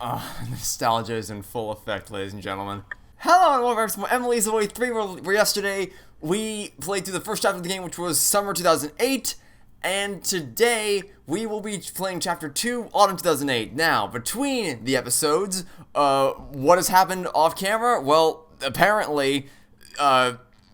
Nostalgia is in full effect, ladies and gentlemen. Hello and welcome back to Emily's Away 3, where yesterday we played through the first chapter of the game, which was Summer 2008, and today we will be playing Chapter 2, Autumn 2008. Now, between the episodes, what has happened off camera? Well, apparently,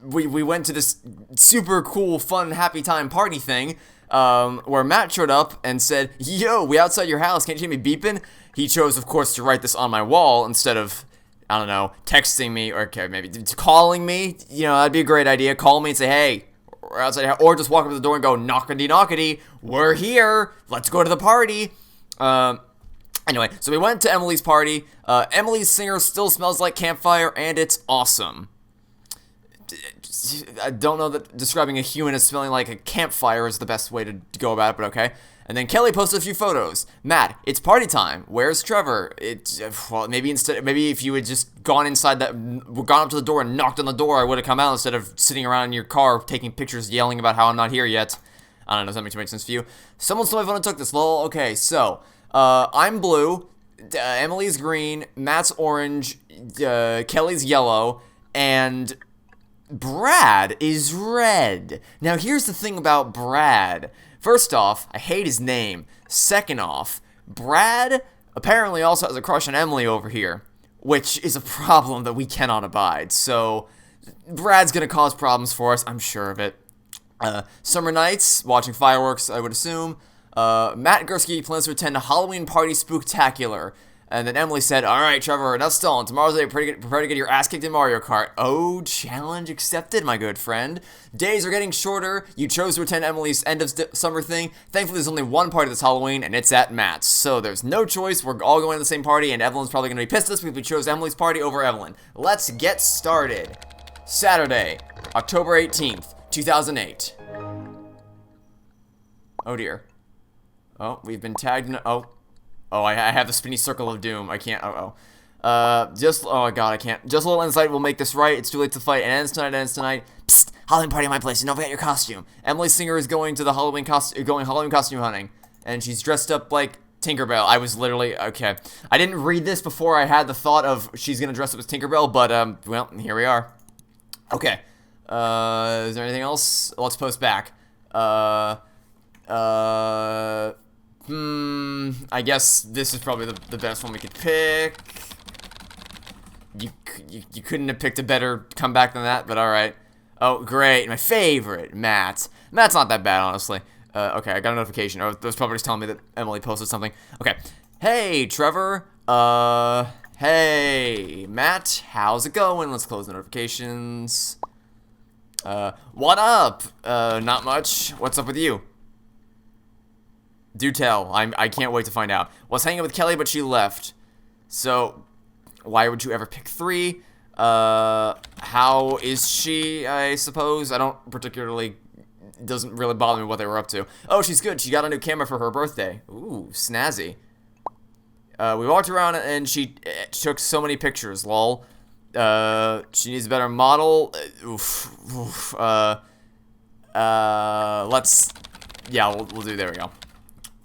we went to this super cool, fun, happy time party thing, where Matt showed up and said, "Yo, we outside your house, can't you hear me beeping?" He chose, of course, to write this on my wall instead of, I don't know, texting me, or okay, maybe calling me. You know, that'd be a great idea. Call me and say, "Hey, we're outside," or just walk up to the door and go, "Knockety knockety, we're here. Let's go to the party." Anyway, so we went to Emily's party. Emily's singer still smells like campfire, and it's awesome. I don't know that describing a human as smelling like a campfire is the best way to go about it, but okay. And then Kelly posted a few photos. Matt, it's party time. Where's Trevor? Well, maybe if you had just gone up to the door and knocked on the door, I would have come out instead of sitting around in your car taking pictures, yelling about how I'm not here yet. I don't know if that makes too much sense for you. Someone stole my phone and took this. Lol. Okay, so I'm blue. Emily's green. Matt's orange. Kelly's yellow, and Brad is red. Now, here's the thing about Brad. First off, I hate his name. Second off, Brad apparently also has a crush on Emily over here, which is a problem that we cannot abide. So, Brad's gonna cause problems for us, I'm sure of it. Summer nights, watching fireworks, I would assume. Matt Gursky plans to attend a Halloween party spooktacular. And then Emily said, "All right, Trevor, enough stalling. Tomorrow's day, prepare to get your ass kicked in Mario Kart." Oh, challenge accepted, my good friend. Days are getting shorter. You chose to attend Emily's end of summer thing. Thankfully, there's only one party this Halloween, and it's at Matt's. So there's no choice. We're all going to the same party, and Evelyn's probably going to be pissed at us because we chose Emily's party over Evelyn. Let's get started. Saturday, October 18th, 2008. Oh, dear. Oh, we've been tagged in... Oh, I have the spinny circle of doom. I can't. Oh god, I can't. Just a little insight will make this right. It's too late to fight. It ends tonight. Psst, Halloween party at my place, and don't forget your costume. Emily Singer is going to the Halloween costume hunting, and she's dressed up like Tinkerbell. I was literally, okay. I didn't read this before I had the thought of she's gonna dress up as Tinkerbell, but, well, here we are. Okay. Is there anything else? Let's post back. I guess this is probably the best one we could pick. You couldn't have picked a better comeback than that, but alright. Oh, great. My favorite, Matt. Matt's not that bad, honestly. Okay, I got a notification. Oh, those probably just telling me that Emily posted something. Okay. Hey, Trevor. Hey, Matt. How's it going? Let's close the notifications. What up? Not much. What's up with you? Do tell. I can't wait to find out. Was hanging with Kelly, but she left. So, why would you ever pick 3? How is she, I suppose? I don't particularly... It doesn't really bother me what they were up to. Oh, she's good. She got a new camera for her birthday. Ooh, snazzy. We walked around and she took so many pictures, lol. She needs a better model. Let's... Yeah, we'll do... There we go.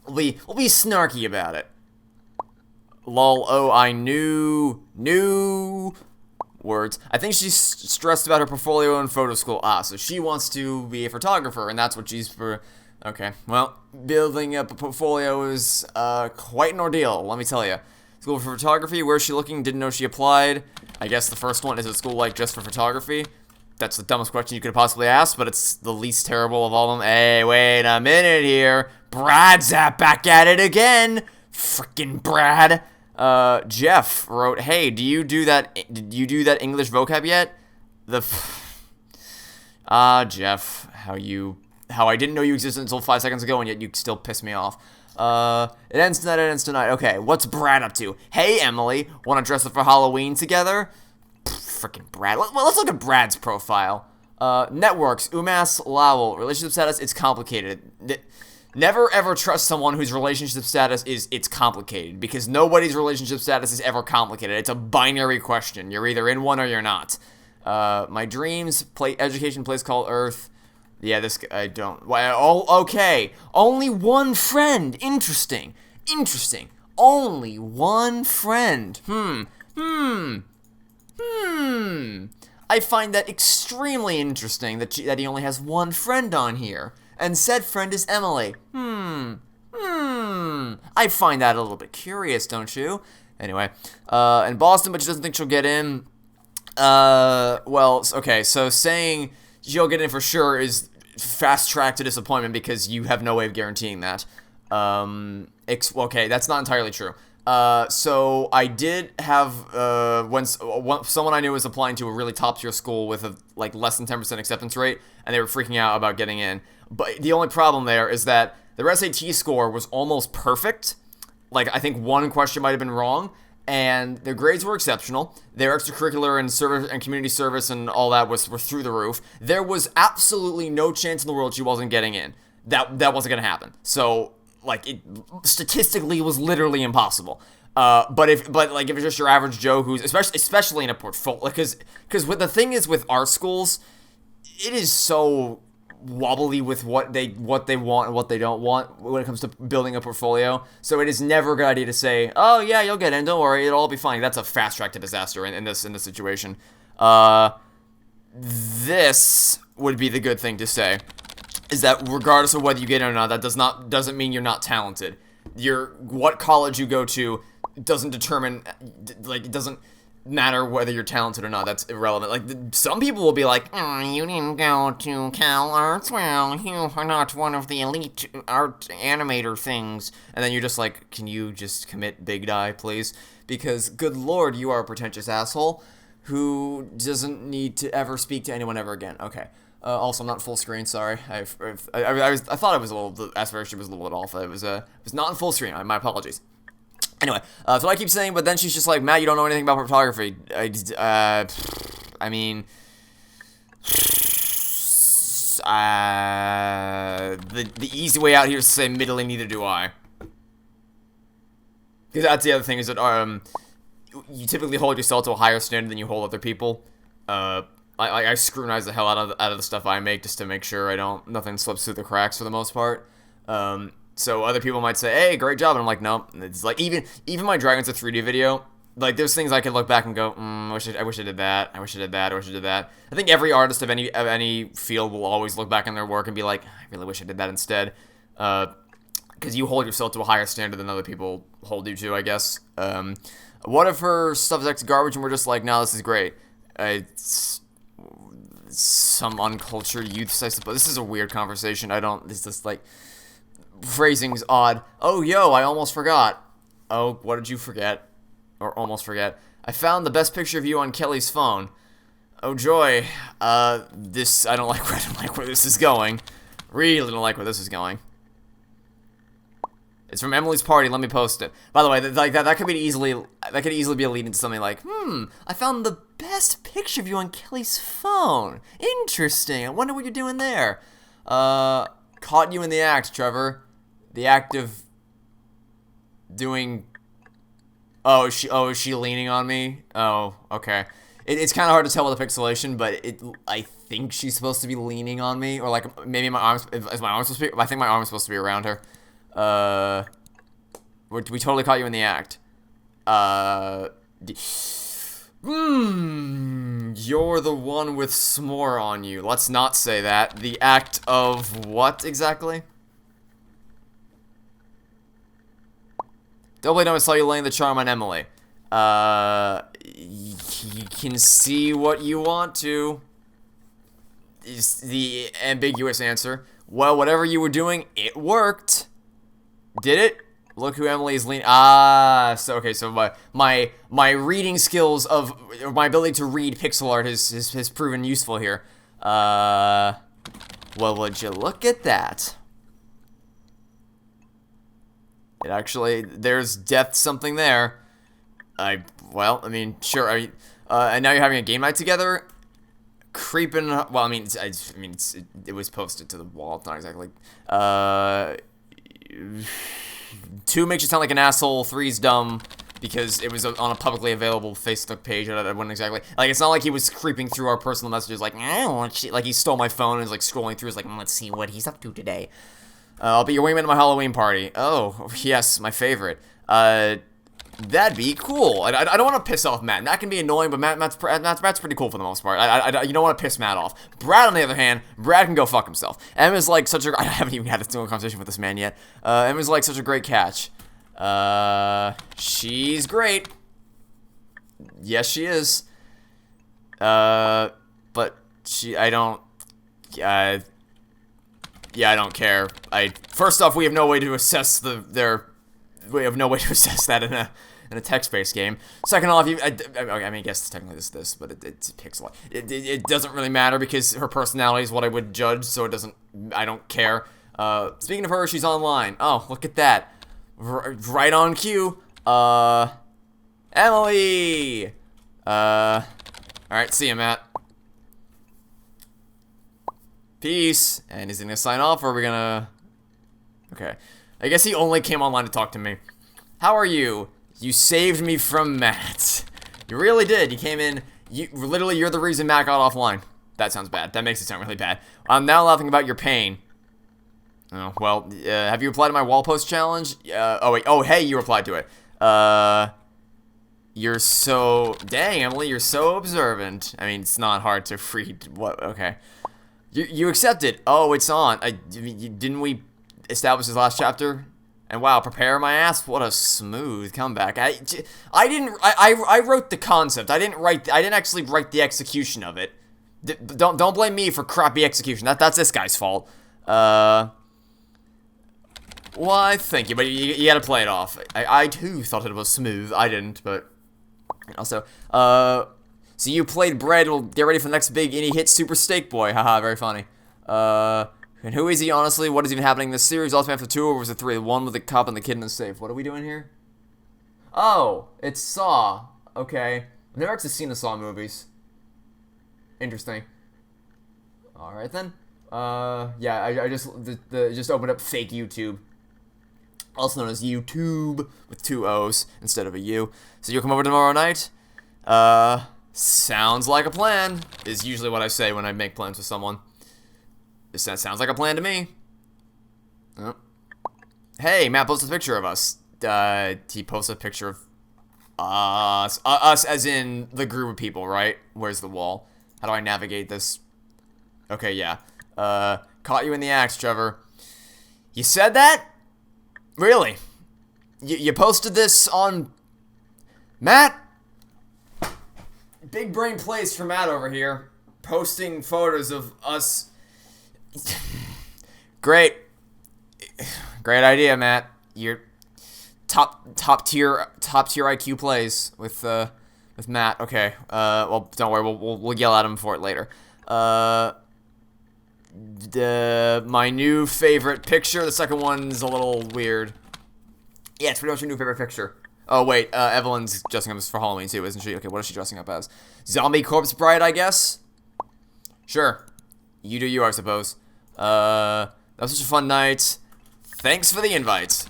We'll be snarky about it. Lol, oh, I knew words. I think she's stressed about her portfolio in photo school. So she wants to be a photographer, and that's what she's for. Okay, well, building up a portfolio is, quite an ordeal, let me tell you. School for photography, where's she looking? Didn't know she applied. I guess the first one is a school like just for photography. That's the dumbest question you could possibly ask, but it's the least terrible of all of them. Hey, wait a minute here. Brad's back at it again. Frickin' Brad. Jeff wrote, "Hey, did you do that English vocab yet?" Jeff, how I didn't know you existed until 5 seconds ago, and yet you still piss me off. It ends tonight. Okay, what's Brad up to? Hey, Emily, wanna dress up for Halloween together? Freaking Brad. Let's look at Brad's profile. Networks, UMass Lowell. Relationship status, it's complicated. Never ever trust someone whose relationship status it's complicated, because nobody's relationship status is ever complicated. It's a binary question. You're either in one or you're not. My dreams, education, place called Earth. Yeah, I don't. Well, okay. Only one friend. Interesting. only one friend. I find that extremely interesting that he only has one friend on here. And said friend is Emily. I find that a little bit curious, don't you? Anyway, in Boston, but she doesn't think she'll get in. Well, okay, so saying she'll get in for sure is fast track to disappointment because you have no way of guaranteeing that. Okay, that's not entirely true. So I did have, when someone I knew was applying to a really top tier school with a, like, less than 10% acceptance rate, and they were freaking out about getting in. But the only problem there is that their SAT score was almost perfect. Like, I think one question might have been wrong, and their grades were exceptional. Their extracurricular and service and community service and all that were through the roof. There was absolutely no chance in the world she wasn't getting in. That wasn't gonna happen. So, like, it statistically was literally impossible. But if it's just your average Joe who's especially in a portfolio, because what the thing is with art schools, it is so wobbly with what they want and what they don't want when it comes to building a portfolio. So it is never a good idea to say, "Oh yeah, you'll get in. Don't worry, it'll all be fine." That's a fast track to disaster in this situation. This would be the good thing to say, is that regardless of whether you get in or not, that doesn't mean you're not talented. What college you go to doesn't determine, like, it doesn't matter whether you're talented or not. That's irrelevant. Like, some people will be like, "Oh, you didn't go to Cal Arts, well, you are not one of the elite art animator things," and then you're just like, "Can you just commit big die, please? Because, good lord, you are a pretentious asshole who doesn't need to ever speak to anyone ever again." Okay. Also, I'm not full screen. Sorry, I thought it was a little. The aspiration was a little bit off. It was not in full screen. My apologies. Anyway, so I keep saying, but then she's just like, "Matt, you don't know anything about photography." I mean, the easy way out here is to say, "Admittedly, neither do I." Because that's the other thing, is that you typically hold yourself to a higher standard than you hold other people. I scrutinize the hell out of the stuff I make just to make sure nothing slips through the cracks for the most part. So other people might say, "Hey, great job," and I'm like, "Nope." It's like even my Dragons of 3D video, like, there's things I could look back and go, I wish I did that. I wish I did that. I wish I did that. I think every artist of any field will always look back on their work and be like, "I really wish I did that instead," because you hold yourself to a higher standard than other people hold you to, I guess. What if her stuff is garbage and we're just like, "No, this is great"? It's some uncultured youths, I suppose. This is a weird conversation. It's just like, phrasing's odd. "Oh, yo, I almost forgot." Oh, what did you forget? Or almost forget? "I found the best picture of you on Kelly's phone." Oh, joy. I don't like where this is going. Really don't like where this is going. It's from Emily's party. Let me post it. By the way, that could easily be a lead into something like, "I found the best picture of you on Kelly's phone. Interesting. I wonder what you're doing there." Caught you in the act, Trevor. The act of doing. Is she leaning on me? Oh, okay. It's kind of hard to tell with the pixelation, but I think she's supposed to be leaning on me, or like maybe my arms. Is my arm supposed to be? I think my arm's supposed to be around her. We totally caught you in the act. You're the one with s'more on you. Let's not say that. The act of what exactly? Doubly don't saw you laying the charm on Emily. You can see what you want to, is the ambiguous answer. Well, whatever you were doing, it worked. Did it? Look who Emily is leaning. So my reading skills or my ability to read pixel art has proven useful here. Well, would you look at that? It actually, there's something there. I mean, sure. And now you're having a game night together. Creeping. Well, I mean, it was posted to the wall. It's not exactly. 2 makes you sound like an asshole. 3's dumb because it was on a publicly available Facebook page. I wouldn't exactly, like, it's not like he was creeping through our personal messages like, like he stole my phone and is like scrolling through. It's like, let's see what he's up to today. I'll be your wingman at my Halloween party. Oh, yes, my favorite. That'd be cool. I don't want to piss off Matt. Matt can be annoying, but Matt's pretty cool for the most part. You don't want to piss Matt off. Brad, on the other hand, Brad can go fuck himself. Emma's like such a... I haven't even had a single conversation with this man yet. Emma's like such a great catch. She's great. Yes, she is. But I don't... yeah, I don't care. First off, we have no way to assess we have no way to assess that in a text-based game. Second off, I mean, I guess technically this, but it's pixel. It doesn't really matter because her personality is what I would judge, so it doesn't. I don't care. Speaking of her, she's online. Oh, look at that, right on cue. Emily. All right, see you, Matt. Peace. And is he gonna sign off, or are we gonna? Okay. I guess he only came online to talk to me. How are you? You saved me from Matt. You really did. You came in. You're the reason Matt got offline. That sounds bad. That makes it sound really bad. I'm now laughing about your pain. Oh, well, have you applied to my wall post challenge? Oh, wait. Oh, hey, you replied to it. You're so... Dang, Emily, you're so observant. I mean, it's not hard to read. What? Okay. You accepted. Oh, it's on. Didn't we... establish his last chapter, and wow, prepare my ass. What a smooth comeback. I wrote the concept. I didn't actually write the execution of it. Don't blame me for crappy execution. That's this guy's fault. Why, thank you, but you gotta play it off. I too thought it was smooth. I didn't, but also, so you played Bread. Well, get ready for the next big indie hit, Super Steak Boy. Haha, very funny. And who is he, honestly? What is even happening in this series? Ultimate after 2, or was it 3? The one with the cop and the kid in the safe. What are we doing here? Oh, it's Saw. Okay. I've never actually seen the Saw movies. Interesting. Alright then. Yeah, I just opened up fake YouTube. Also known as YouTube, with 2 O's instead of a U. So you'll come over tomorrow night? Sounds like a plan, is usually what I say when I make plans with someone. That sounds like a plan to me. Oh. Hey, Matt posted a picture of us. He posted a picture of us. Us as in the group of people, right? Where's the wall? How do I navigate this? Okay, yeah. Caught you in the act, Trevor. You said that? Really? You posted this on... Matt? Big brain plays for Matt over here. Posting photos of us... Great idea, Matt. Your top tier IQ plays with Matt. Okay. Well, don't worry. We'll yell at him for it later. My new favorite picture. The second one's a little weird. Yeah, it's pretty much your new favorite picture. Oh wait, Evelyn's dressing up for Halloween too, isn't she? Okay, what is she dressing up as? Zombie corpse bride, I guess. Sure. You do you, I suppose. That was such a fun night. Thanks for the invite.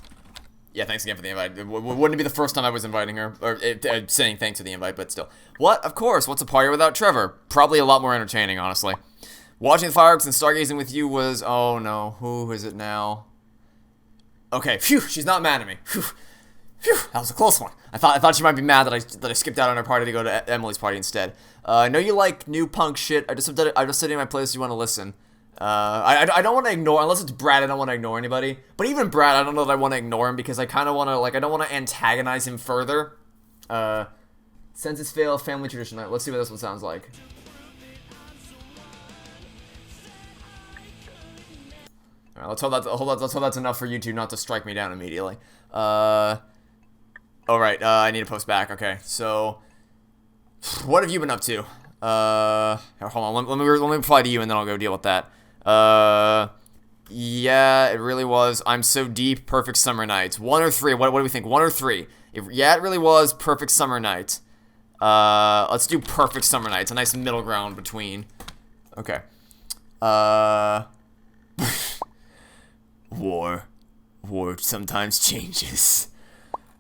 Yeah, thanks again for the invite. Wouldn't it be the first time I was inviting her, or saying thanks for the invite, but still. What? Of course, what's a party without Trevor? Probably a lot more entertaining, honestly. Watching the fireworks and stargazing with you was, oh no, who is it now? Okay, phew, she's not mad at me. Phew, that was a close one. I thought she might be mad that I skipped out on her party to go to Emily's party instead. I know you like new punk shit. I just sitting in my playlist. You want to listen? I don't want to ignore, unless it's Brad, I don't want to ignore anybody. But even Brad, I don't know that I want to ignore him because I kind of want to, I don't want to antagonize him further. Census fail, family tradition night. Let's see what this one sounds like. Alright, let's hope that's enough for you two not to strike me down immediately. Alright, I need to post back. Okay, so what have you been up to? Here, hold on, let me reply to you and then I'll go deal with that. Yeah, it really was. I'm so deep. Perfect summer night. 1 or 3? What do we think? 1 or 3? Yeah, it really was. Perfect summer night. Let's do perfect summer night. It's a nice middle ground between. Okay. War sometimes changes.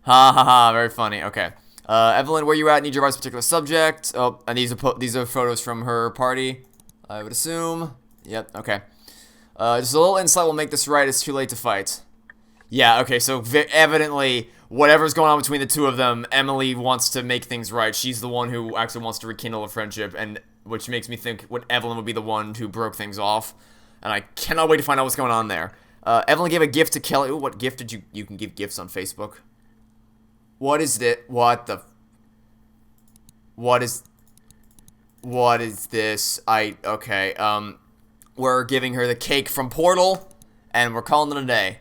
Ha ha ha. Very funny. Okay. Evelyn, where you at? Need your advice on a particular subject. Oh, and these are photos from her party, I would assume. Yep, okay. Just a little insight will make this right. It's too late to fight. Yeah, okay, so evidently, whatever's going on between the two of them, Emily wants to make things right. She's the one who actually wants to rekindle a friendship, and which makes me think Evelyn would be the one who broke things off. And I cannot wait to find out what's going on there. Evelyn gave a gift to Kelly. Ooh, what gift did you can give gifts on Facebook? What is it? What is this? Okay, we're giving her the cake from Portal, and we're calling it a day.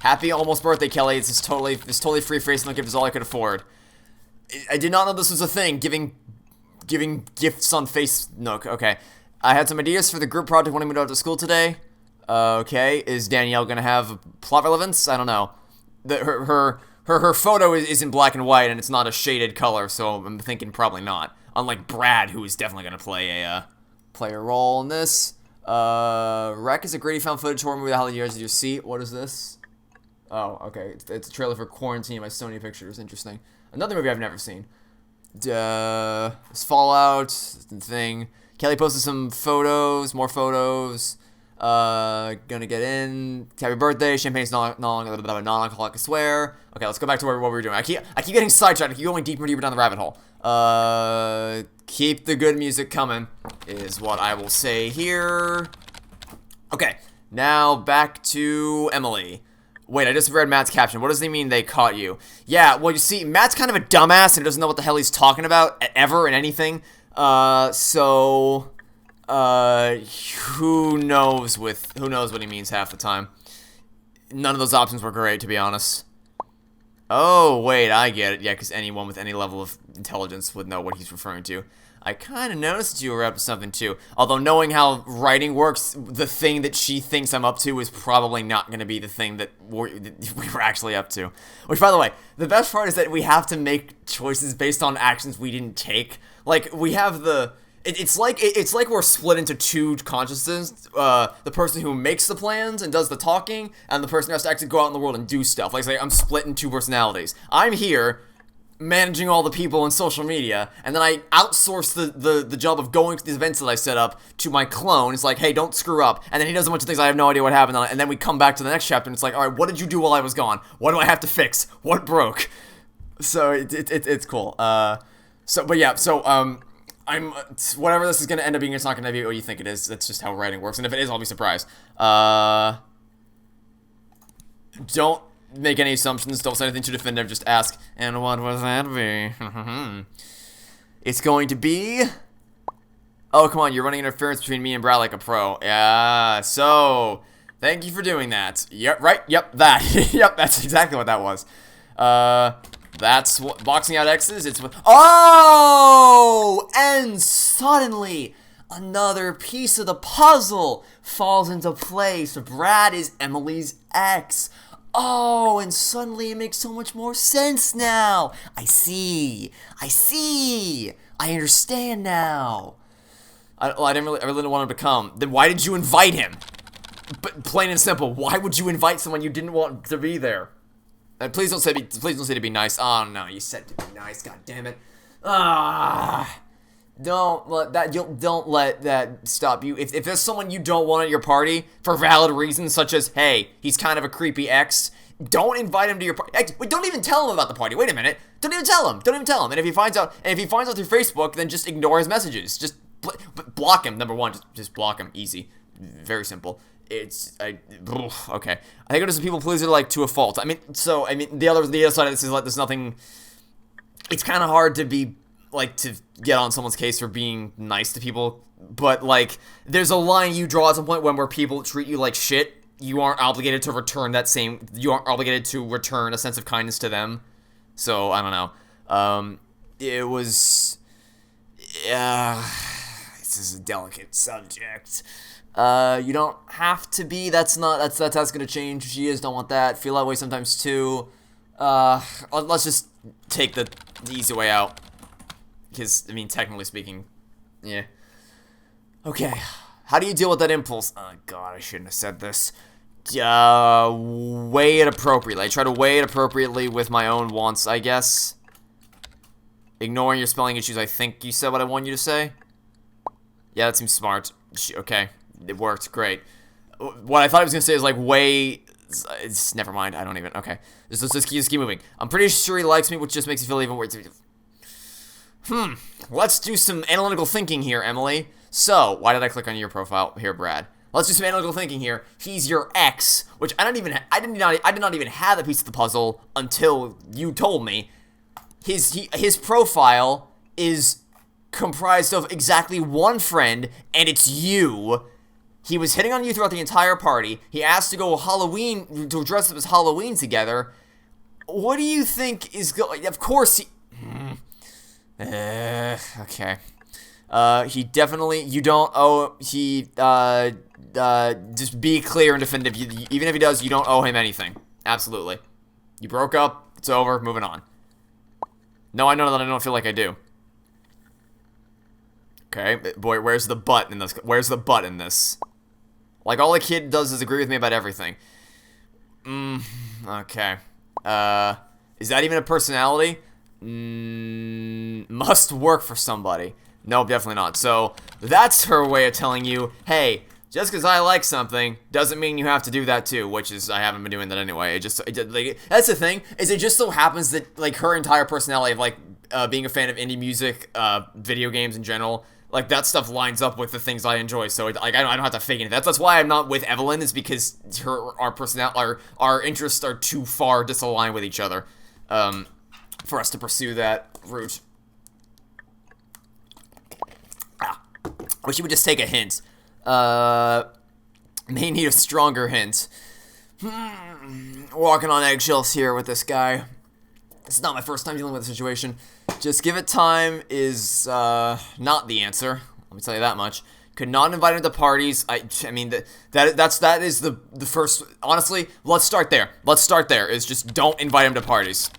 Happy almost birthday, Kelly. It's totally free face, no gift is all I could afford. I did not know this was a thing, giving gifts on face. No, okay. I had some ideas for the group project when we went out to school today. Okay, is Danielle gonna have plot relevance? I don't know. Her photo is in black and white, and it's not a shaded color, so I'm thinking probably not. Unlike Brad, who is definitely gonna play a role in this. Wreck is a Grady found footage horror movie. How many years did you see? What is this? Oh, okay. It's a trailer for Quarantine by Sony Pictures. Interesting. Another movie I've never seen. It's Fallout thing. Kelly posted some photos, more photos. Gonna get in. Happy birthday. Champagne's non-alcoholic, I swear. Okay, let's go back to what we were doing. I keep getting sidetracked. I keep going deeper and deeper down the rabbit hole. Keep the good music coming is what I will say here. Okay, now back to Emily. Wait, I just read Matt's caption. What does he mean they caught you? Yeah, well, you see, Matt's kind of a dumbass and doesn't know what the hell he's talking about ever in anything. Who knows what he means half the time. None of those options were great, to be honest. Oh, wait, I get it. Yeah, because anyone with any level of intelligence would know what he's referring to. I kind of noticed you were up to something, too. Although, knowing how writing works, the thing that she thinks I'm up to is probably not going to be the thing that we were actually up to. Which, by the way, the best part is that we have to make choices based on actions we didn't take. Like, we have the... It's like we're split into two consciousnesses. The person who makes the plans and does the talking, and the person who has to actually go out in the world and do stuff. Like, say, I'm split in two personalities. I'm here, managing all the people on social media, and then I outsource the job of going to these events that I set up to my clone. It's like, hey, don't screw up. And then he does a bunch of things I have no idea what happened on it, and then we come back to the next chapter, and it's like, alright, what did you do while I was gone? What do I have to fix? What broke? So, it's cool. Whatever this is going to end up being, it's not going to be what you think it is. That's just how writing works. And if it is, I'll be surprised. Don't make any assumptions. Don't say anything too definitive. Just ask, and what would that be? It's going to be... Oh, come on. You're running interference between me and Brad like a pro. Yeah, so... Thank you for doing that. Yep, right? Yep, that. Yep, that's exactly what that was. That's what boxing out X's. It's what. Oh! And suddenly, another piece of the puzzle falls into place. Brad is Emily's ex. Oh, and suddenly it makes so much more sense now. I see. I understand now. I really didn't want him to come. Then why did you invite him? But plain and simple, why would you invite someone you didn't want to be there? And please don't say to be nice. Oh no, you said to be nice. God damn it. Don't let that stop you. If there's someone you don't want at your party for valid reasons, such as, hey, he's kind of a creepy ex, don't invite him to your party. Wait, don't even tell him about the party. Wait a minute. Don't even tell him. And if he finds out through Facebook, then just ignore his messages. Just block him. Number one, just block him. Easy. Very simple. Okay. I think it is a people pleaser like to a fault. I mean, the other side of this is like there's nothing. It's kind of hard to be like to get on someone's case for being nice to people, but like there's a line you draw at some point where people treat you like shit. You aren't obligated to return that same. You aren't obligated to return a sense of kindness to them. So I don't know. It was. This is a delicate subject. You don't have to be. That's gonna change who she is. Don't want that. Feel that way sometimes too. Let's just take the easy way out. Because, I mean, technically speaking, yeah. Okay. How do you deal with that impulse? Oh, God, I shouldn't have said this. Weigh it appropriately. I try to weigh it appropriately with my own wants, I guess. Ignoring your spelling issues, I think you said what I want you to say. Yeah, that seems smart. Okay. It worked. Great. What I thought I was going to say is, like, weigh It's never mind. I don't even. Okay, let's keep moving. I'm pretty sure he likes me, which just makes me feel even worse. Let's do some analytical thinking here, Emily. So, why did I click on your profile here, Brad? Let's do some analytical thinking here. He's your ex, which I did not even have a piece of the puzzle until you told me. His profile is comprised of exactly one friend, and it's you. He was hitting on you throughout the entire party. He asked to go to dress up as Halloween together. What do you think is going? Of course he. Okay. He definitely. You don't owe. He. Just be clear and definitive. Even if he does, you don't owe him anything. Absolutely. You broke up. It's over. Moving on. No, I know that I don't feel like I do. Okay, boy, where's the butt in this? Where's the butt in this? Like, all a kid does is agree with me about everything. Okay. Is that even a personality? Must work for somebody. No, definitely not. So, that's her way of telling you, hey, just because I like something doesn't mean you have to do that too, which is, I haven't been doing that anyway. Like, that's the thing, is it just so happens that, like, her entire personality of, like, being a fan of indie music, video games in general, like, that stuff lines up with the things I enjoy, so, like, I don't have to fake it. That's why I'm not with Evelyn, is because our interests are too far disaligned with each other, for us to pursue that route. I wish you would just take a hint. May need a stronger hint. Walking on eggshells here with this guy. It's not my first time dealing with the situation. Just give it time is, not the answer. Let me tell you that much. Could not invite him to parties. I mean, that is the first, honestly, let's start there. Is just don't invite him to parties.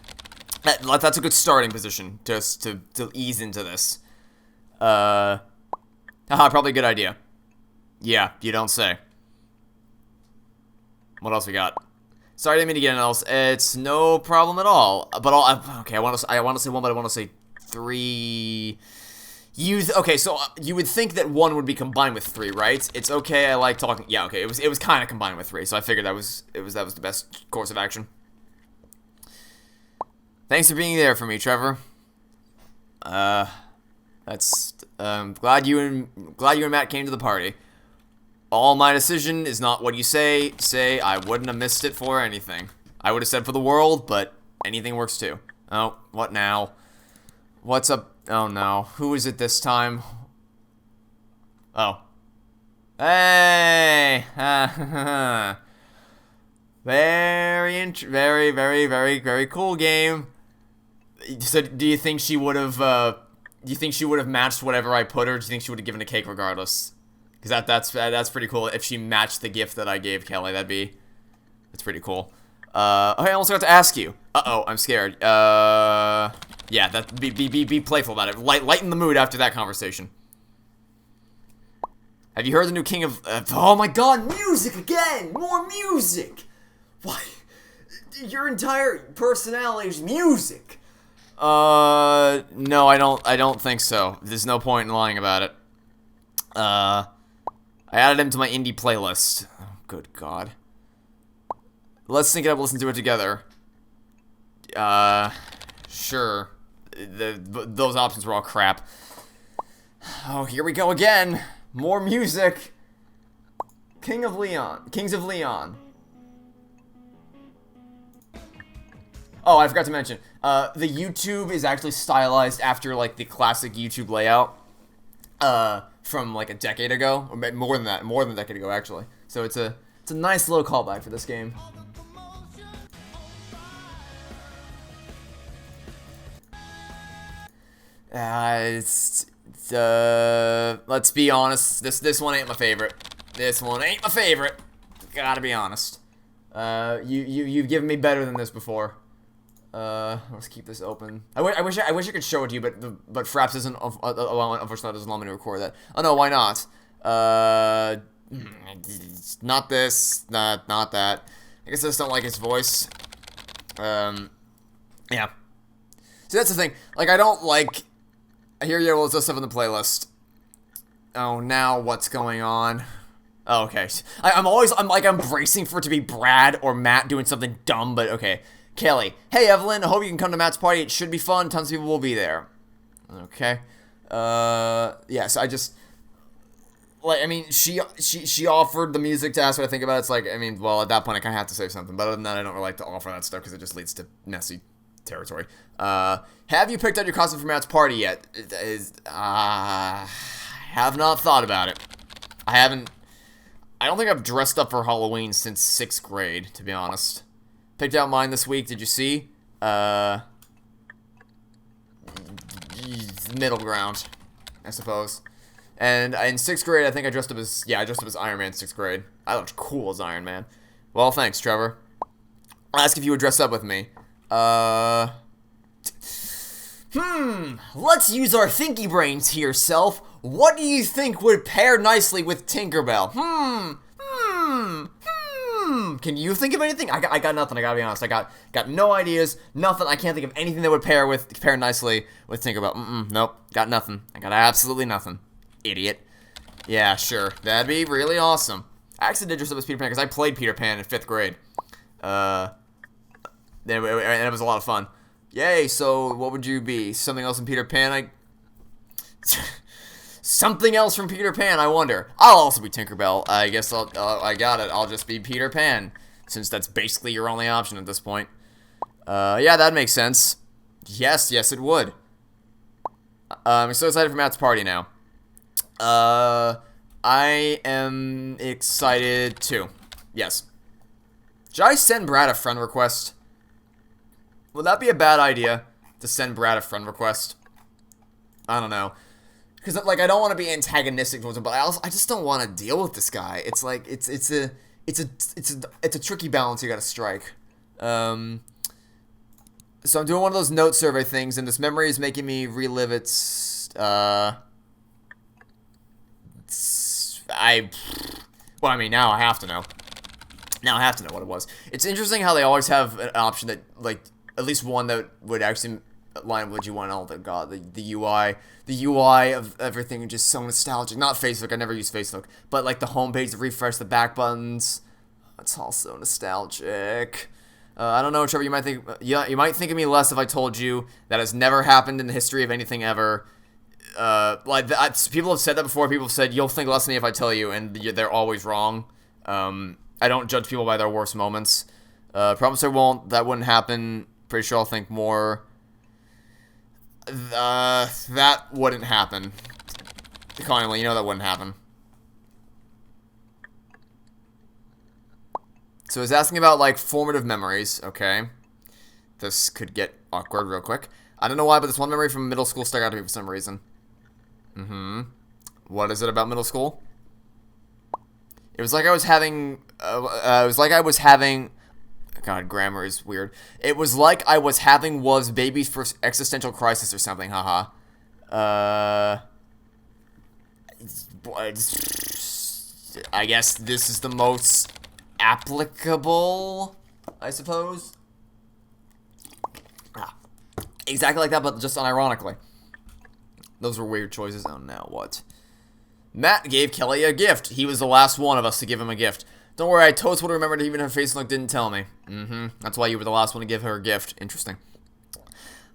That's a good starting position, just to ease into this. Probably a good idea. Yeah, you don't say. What else we got? Sorry, I didn't mean to get anything else. It's no problem at all. But okay, I want to say one, but I want to say three. Okay, so you would think that one would be combined with three, right? It's okay. I like talking. Yeah, okay. It was kind of combined with three, so I figured that was the best course of action. Thanks for being there for me, Trevor. That's glad you and Matt came to the party. All my decision is not what you say. I wouldn't have missed it for anything. I would have said for the world, but anything works too. Oh, what now? What's up? Oh no. Who is it this time? Oh. Hey! Very cool game. So, do you think she would have, matched whatever I put her? Or do you think she would have given a cake regardless? Because that's pretty cool. If she matched the gift that I gave Kelly, that's pretty cool. Okay, I almost forgot to ask you. Uh-oh, I'm scared. Yeah, be playful about it. Lighten the mood after that conversation. Have you heard the new King of... oh my god, music again! More music! Why? Your entire personality is music! No, I don't think so. There's no point in lying about it. I added him to my indie playlist. Oh, good god. Let's sync it up, listen to it together. Sure. Those options were all crap. Oh, here we go again! More music! Kings of Leon. Oh, I forgot to mention, the YouTube is actually stylized after, like, the classic YouTube layout, from, like, a decade ago, or more than a decade ago, actually. So it's a nice little callback for this game. Let's be honest, this one ain't my favorite. Gotta be honest. You've given me better than this before. Let's keep this open. I wish I could show it to you, but Fraps isn't unfortunately doesn't allow me to record that. Oh no, why not? Not this, not that. I guess I just don't like his voice. Yeah. See, that's the thing. Like, I don't like. I hear you. Well, it's just stuff in the playlist. Oh, now what's going on? Oh, okay. I'm bracing for it to be Brad or Matt doing something dumb, but okay. Kelly, hey Evelyn, I hope you can come to Matt's party. It should be fun. Tons of people will be there. Okay. Yeah, so I just, like, I mean, she offered the music to ask what I think about it. It's like, I mean, well, at that point I kind of have to say something, but other than that, I don't really like to offer that stuff because it just leads to messy territory. Have you picked out your costume for Matt's party yet? Have not thought about it. I don't think I've dressed up for Halloween since 6th grade, to be honest. Picked out mine this week, did you see? Middle ground, I suppose. And in 6th grade, I think I dressed up as Iron Man in 6th grade. I looked cool as Iron Man. Well, thanks, Trevor. I'll ask if you would dress up with me. Let's use our thinky brains here, self. What do you think would pair nicely with Tinkerbell? Can you think of anything? I got nothing, I gotta be honest. I got no ideas, nothing. I can't think of anything that would pair nicely with Tinkerbell. Nope, got nothing. I got absolutely nothing. Idiot. Yeah, sure. That'd be really awesome. I actually did dress up as Peter Pan because I played Peter Pan in 5th grade. And it was a lot of fun. Yay, so what would you be? Something else in Peter Pan? Something else from Peter Pan, I wonder. I'll also be Tinkerbell. I guess I got it. I'll just be Peter Pan, since that's basically your only option at this point. Yeah, that makes sense. Yes, it would. I'm so excited for Matt's party now. I am excited too. Yes. Should I send Brad a friend request? Would that be a bad idea to send Brad a friend request? I don't know. Because, like, I don't want to be antagonistic towards him, but I just don't want to deal with this guy. It's like, it's a tricky balance you gotta strike. So I'm doing one of those note survey things, and this memory is making me relive its, well, I mean, now I have to know. Now I have to know what it was. It's interesting how they always have an option that, like, at least one that would actually line up with what you want. Oh, God, the UI of everything is just so nostalgic. Not Facebook, I never use Facebook, but like the homepage, the refresh, the back buttons. It's all so nostalgic. I don't know, Trevor. You might think of me less if I told you that has never happened in the history of anything ever. People have said that before. People have said you'll think less of me if I tell you, and they're always wrong. I don't judge people by their worst moments. Promise I won't. That wouldn't happen. Pretty sure I'll think more. That wouldn't happen. Kindly, you know that wouldn't happen. So I was asking about, like, formative memories, okay? This could get awkward real quick. I don't know why, but this one memory from middle school stuck out to me for some reason. What is it about middle school? It was like I was having, God, grammar is weird. It was like I was having was baby's first existential crisis or something, haha. I guess this is the most applicable, I suppose. Exactly like that, but just unironically. Those were weird choices. Oh, now what? Matt gave Kelly a gift. He was the last one of us to give him a gift. Don't worry, I totes would have remembered even her face look didn't tell me. That's why you were the last one to give her a gift. Interesting.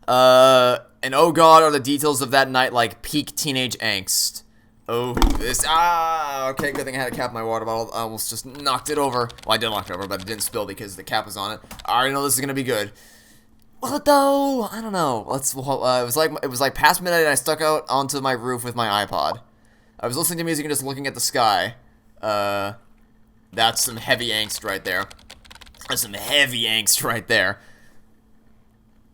And oh god, are the details of that night like peak teenage angst. Oh, okay, good thing I had a cap in my water bottle. I almost just knocked it over. Well, I did knock it over, but it didn't spill because the cap was on it. I already know this is gonna be good. What though? I don't know. It was like past midnight and I stuck out onto my roof with my iPod. I was listening to music and just looking at the sky. That's some heavy angst right there. That's some heavy angst right there.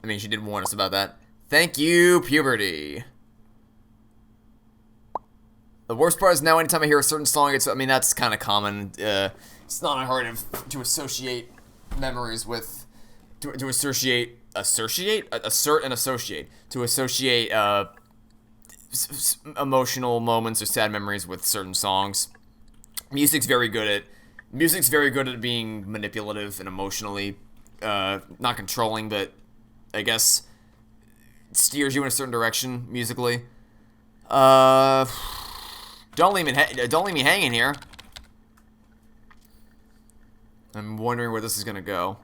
I mean, she did warn us about that. Thank you, puberty. The worst part is now anytime I hear a certain song, I mean, that's kind of common. It's not unheard of to associate memories with, to associate, assert and associate. To associate, emotional moments or sad memories with certain songs. Music's very good at being manipulative and emotionally, not controlling, but I guess steers you in a certain direction musically. Don't leave me hanging here. I'm wondering where this is gonna go.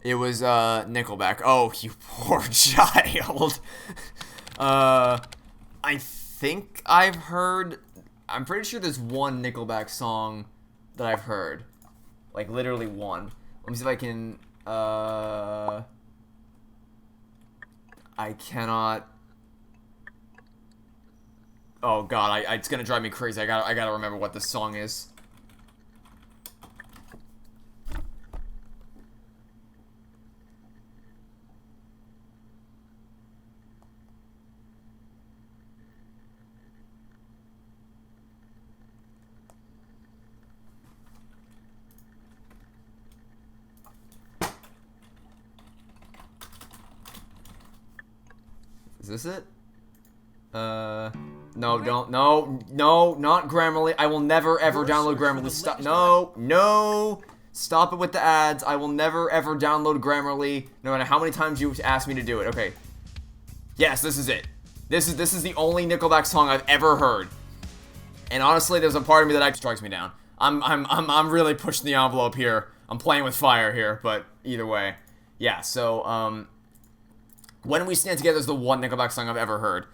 It was Nickelback. Oh, you poor child. I think I've heard. I'm pretty sure there's one Nickelback song that I've heard, like literally one. Let me see if I can. I cannot. Oh God, it's gonna drive me crazy. I gotta remember what this song is. Is this it? No, don't, no, not Grammarly. I will never, ever download Grammarly. Stop, no, stop it with the ads. I will never, ever download Grammarly, no matter how many times you ask me to do it. Okay. Yes, this is it. This is the only Nickelback song I've ever heard. And honestly, there's a part of me that actually strikes me down. I'm really pushing the envelope here. I'm playing with fire here, but either way. Yeah, so, When We Stand Together is the one Nickelback song I've ever heard.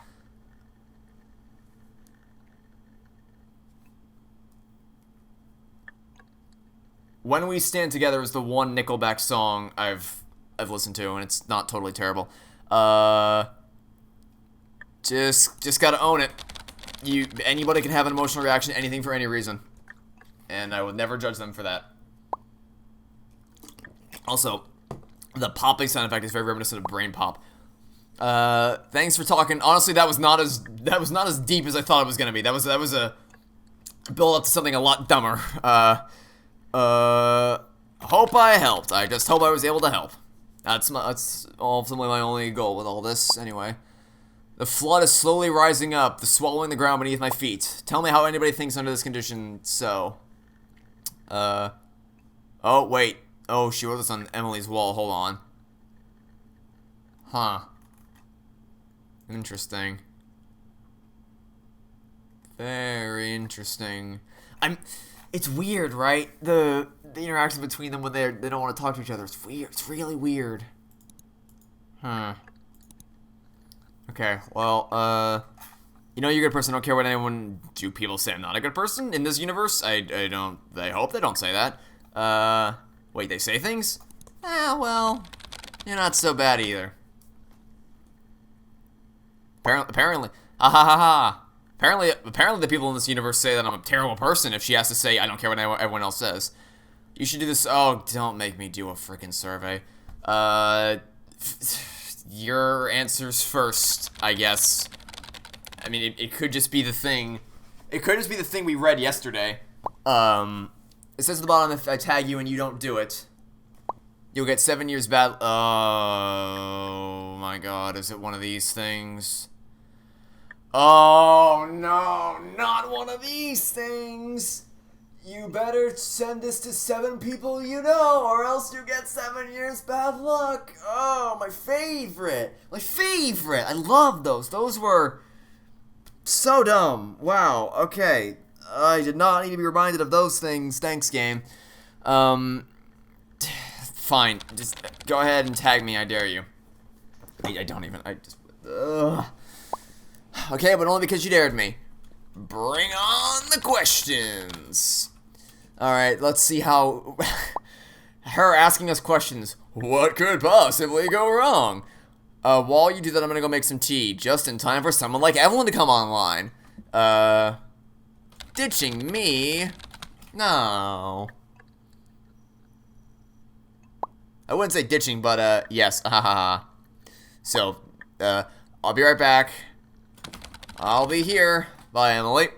When We Stand Together is the one Nickelback song I've listened to, and it's not totally terrible. Just gotta own it. Anybody can have an emotional reaction to anything for any reason, and I would never judge them for that. Also, the popping sound effect is very reminiscent of Brain Pop. Thanks for talking. Honestly, that was not as deep as I thought it was gonna be. That was a build up to something a lot dumber. Hope I helped. I just hope I was able to help. That's ultimately my only goal with all this. Anyway, the flood is slowly rising up, swallowing the ground beneath my feet. Tell me how anybody thinks under this condition. So, oh wait. Oh, she wrote this on Emily's wall. Hold on. Huh. Interesting. Very interesting. It's weird, right? The interaction between them when they don't want to talk to each other. It's weird. It's really weird. Huh. Okay, well, you know you're a good person. I don't care what anyone... Do people say I'm not a good person in this universe? I hope they don't say that. Wait, they say things? Well, you're not so bad either. Apparently. Ha ha ha ha. Apparently the people in this universe say that I'm a terrible person if she has to say I don't care what everyone else says. You should do this. Oh, don't make me do a freaking survey. Your answers first, I guess. I mean, it could just be the thing. It could just be the thing we read yesterday. It says at the bottom, if I tag you and you don't do it, you'll get 7 years bad. Oh my God, is it one of these things? Oh no, not one of these things. You better send this to 7 people you know, or else you get 7 years bad luck. Oh, my favorite. My favorite. I love those. Those were so dumb. Wow, okay. I did not need to be reminded of those things. Thanks, game. Fine. Just go ahead and tag me, I dare you. I don't even, ugh. Okay, but only because you dared me. Bring on the questions. Alright, let's see how... Her asking us questions. What could possibly go wrong? While you do that, I'm gonna go make some tea. Just in time for someone like Evelyn to come online. Ditching me? No. I wouldn't say ditching, but, yes. So, I'll be right back. I'll be here. Bye, Emily.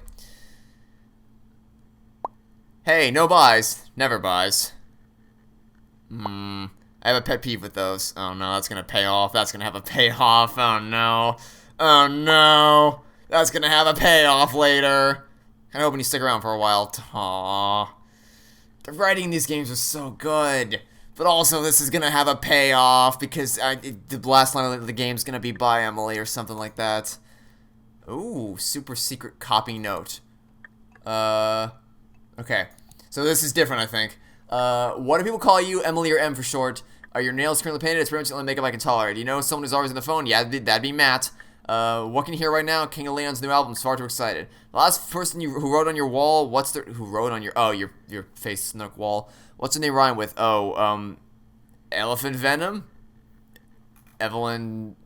Hey, no buys. Never buys. I have a pet peeve with those. Oh no, that's gonna pay off. That's gonna have a payoff. Oh no. Oh no. That's gonna have a payoff later. Kinda hoping you stick around for a while. Aww. The writing in these games was so good. But also, this is gonna have a payoff because the last line of the game is gonna be bye, Emily, or something like that. Ooh, super secret copy note. Okay. So this is different, I think. What do people call you? Emily or M for short. Are your nails currently painted? It's pretty much the only makeup I can tolerate. You know someone who's always on the phone? Yeah, that'd be Matt. What can you hear right now? King of Leon's new album's far too excited. The last person who wrote on your wall, who wrote on your face snook wall? What's the name rhyme with? Elephant Venom? Evelyn,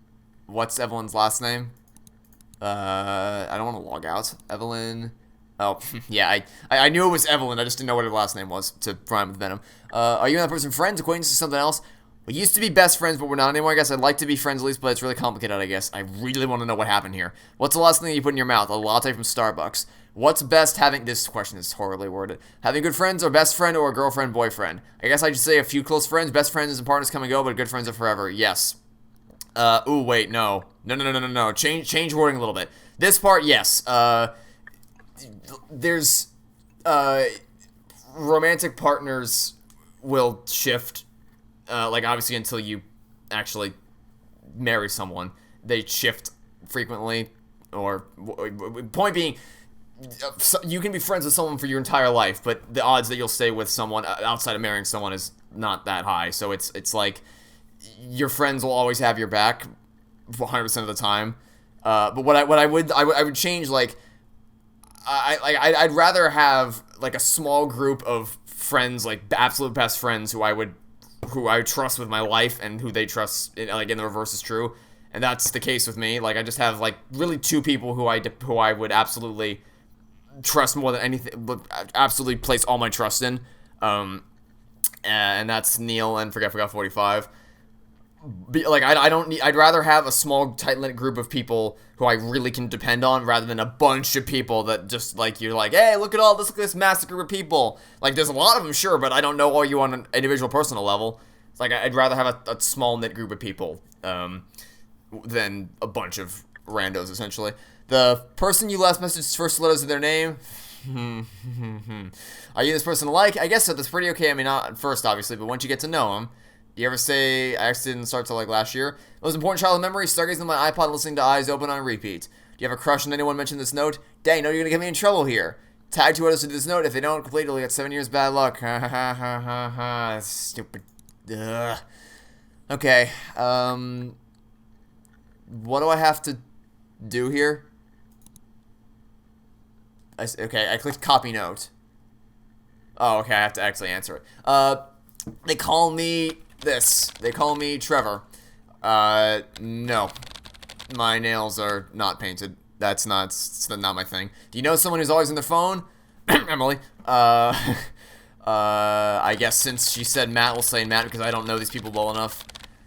what's Evelyn's last name? I don't want to log out. Evelyn. Oh, yeah, I knew it was Evelyn. I just didn't know what her last name was to rhyme with Venom. Are you and that person friends, acquaintances, something else? We used to be best friends, but we're not anymore, I guess. I'd like to be friends at least, but it's really complicated, I guess. I really want to know what happened here. What's the last thing you put in your mouth? A latte from Starbucks. What's best having... This question is horribly worded. Having good friends or best friend or a girlfriend, boyfriend? I guess I just say a few close friends. Best friends and partners come and go, but good friends are forever. Yes. Ooh, wait, no. No. Change wording a little bit. This part, yes. There's... romantic partners will shift... like, obviously, until you actually marry someone, they shift frequently, or, point being, you can be friends with someone for your entire life, but the odds that you'll stay with someone outside of marrying someone is not that high, so it's like, your friends will always have your back, 100% of the time, but what I would change, like, I'd rather have, like, a small group of friends, like, absolute best friends who I trust with my life and who they trust, like, in the reverse is true. And that's the case with me. Like, I just have, like, really two people who I would absolutely trust more than anything, but absolutely place all my trust in. And that's Neil and Forget 45. Like, I'd rather have a small, tight-knit group of people who I really can depend on rather than a bunch of people that just, like, you're like, hey, look at this massive group of people. Like, there's a lot of them, sure, but I don't know all you on an individual personal level. It's like, I'd rather have a small-knit group of people, than a bunch of randos, essentially. The person you last messaged first letters of their name. Are you this person like? I guess so, that's pretty okay. I mean, not at first, obviously, but once you get to know them. You ever say, I actually didn't start till like last year. Most important childhood memory, stargazing on my iPod, listening to Eyes Open on repeat. Do you have a crush on anyone mention this note? Dang, no, you're gonna get me in trouble here. Tag two others to this note. If they don't complete, you'll get 7 years bad luck. Ha ha ha ha ha ha. That's stupid. Ugh. Okay, what do I have to do here? Okay, I clicked copy note. Oh, okay, I have to actually answer it. They call me... They call me Trevor. No. My nails are not painted. It's not my thing. Do you know someone who's always on their phone? Emily. I guess since she said Matt, we'll say Matt because I don't know these people well enough.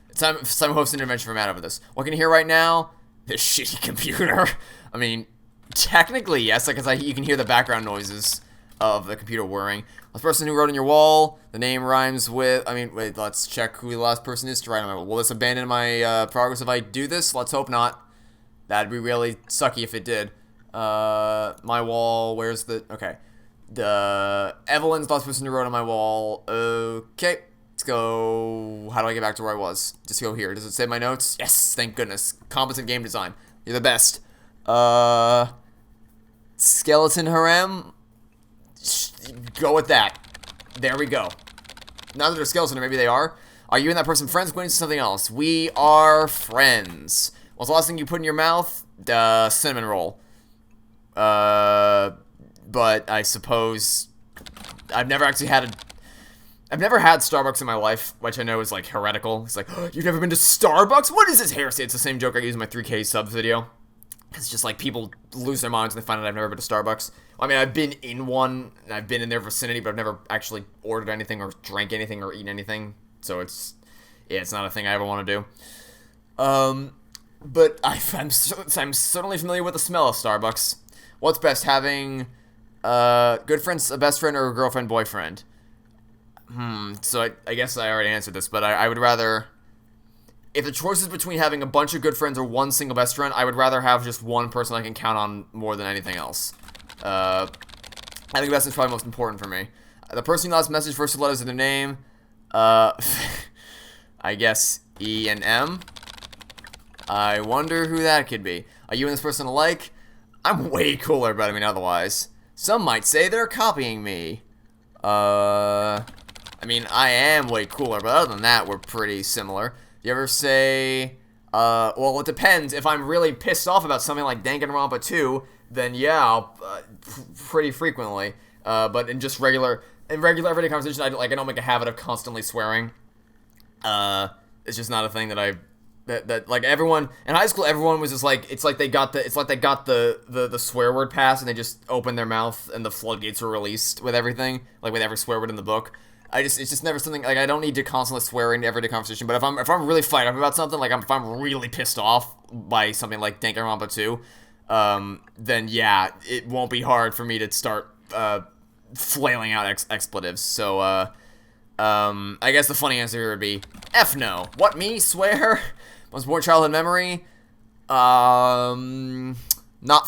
It's time to host an intervention for Matt over this. What can you hear right now? This shitty computer. I mean, technically, yes, because you can hear the background noises of the computer whirring. The person who wrote on your wall, the name rhymes with... I mean, wait, let's check who the last person is to write on my wall. Will this abandon my progress if I do this? Let's hope not. That'd be really sucky if it did. My wall, where's the... Okay. Evelyn's the last person who wrote on my wall. Okay. Let's go... How do I get back to where I was? Just go here. Does it save my notes? Yes, thank goodness. Competent game design. You're the best. Skeleton Harem? Go with that. There we go. Now that they're skeleton, or maybe they are. Are you and that person friends, acquaintances, something else? We are friends. What's the last thing you put in your mouth? Cinnamon roll. But I suppose I've never had Starbucks in my life, which I know is like heretical. It's like, oh, you've never been to Starbucks? What is this heresy? It's the same joke I use in my 3K subs video. It's just like people lose their minds when they find out I've never been to Starbucks. I mean, I've been in one, and I've been in their vicinity, but I've never actually ordered anything or drank anything or eaten anything. So it's not a thing I ever want to do. But I'm certainly familiar with the smell of Starbucks. What's best, having good friends, a best friend, or a girlfriend, boyfriend? So I guess I already answered this, but I would rather... If the choice is between having a bunch of good friends or one single best friend, I would rather have just one person I can count on more than anything else. I think best is probably most important for me. The person who last message first letters of their name, I guess E and M. I wonder who that could be. Are you and this person alike? I'm way cooler, but I mean otherwise. Some might say they're copying me. I mean, I am way cooler, but other than that, we're pretty similar. You ever say, well, it depends. If I'm really pissed off about something like Danganronpa 2, then yeah, I'll, pretty frequently. But in just regular everyday conversation, I don't make a habit of constantly swearing. It's just not a thing that like everyone in high school, everyone was just like, it's like they got the swear word pass and they just opened their mouth and the floodgates were released with everything, like with every swear word in the book. It's just never something, like, I don't need to constantly swear in everyday conversation, but if I'm really fired up about something, like if I'm really pissed off by something like Danganronpa 2, then yeah, it won't be hard for me to start, flailing out expletives. So, I guess the funny answer here would be, F no. What, me? Swear? Most important childhood memory? Not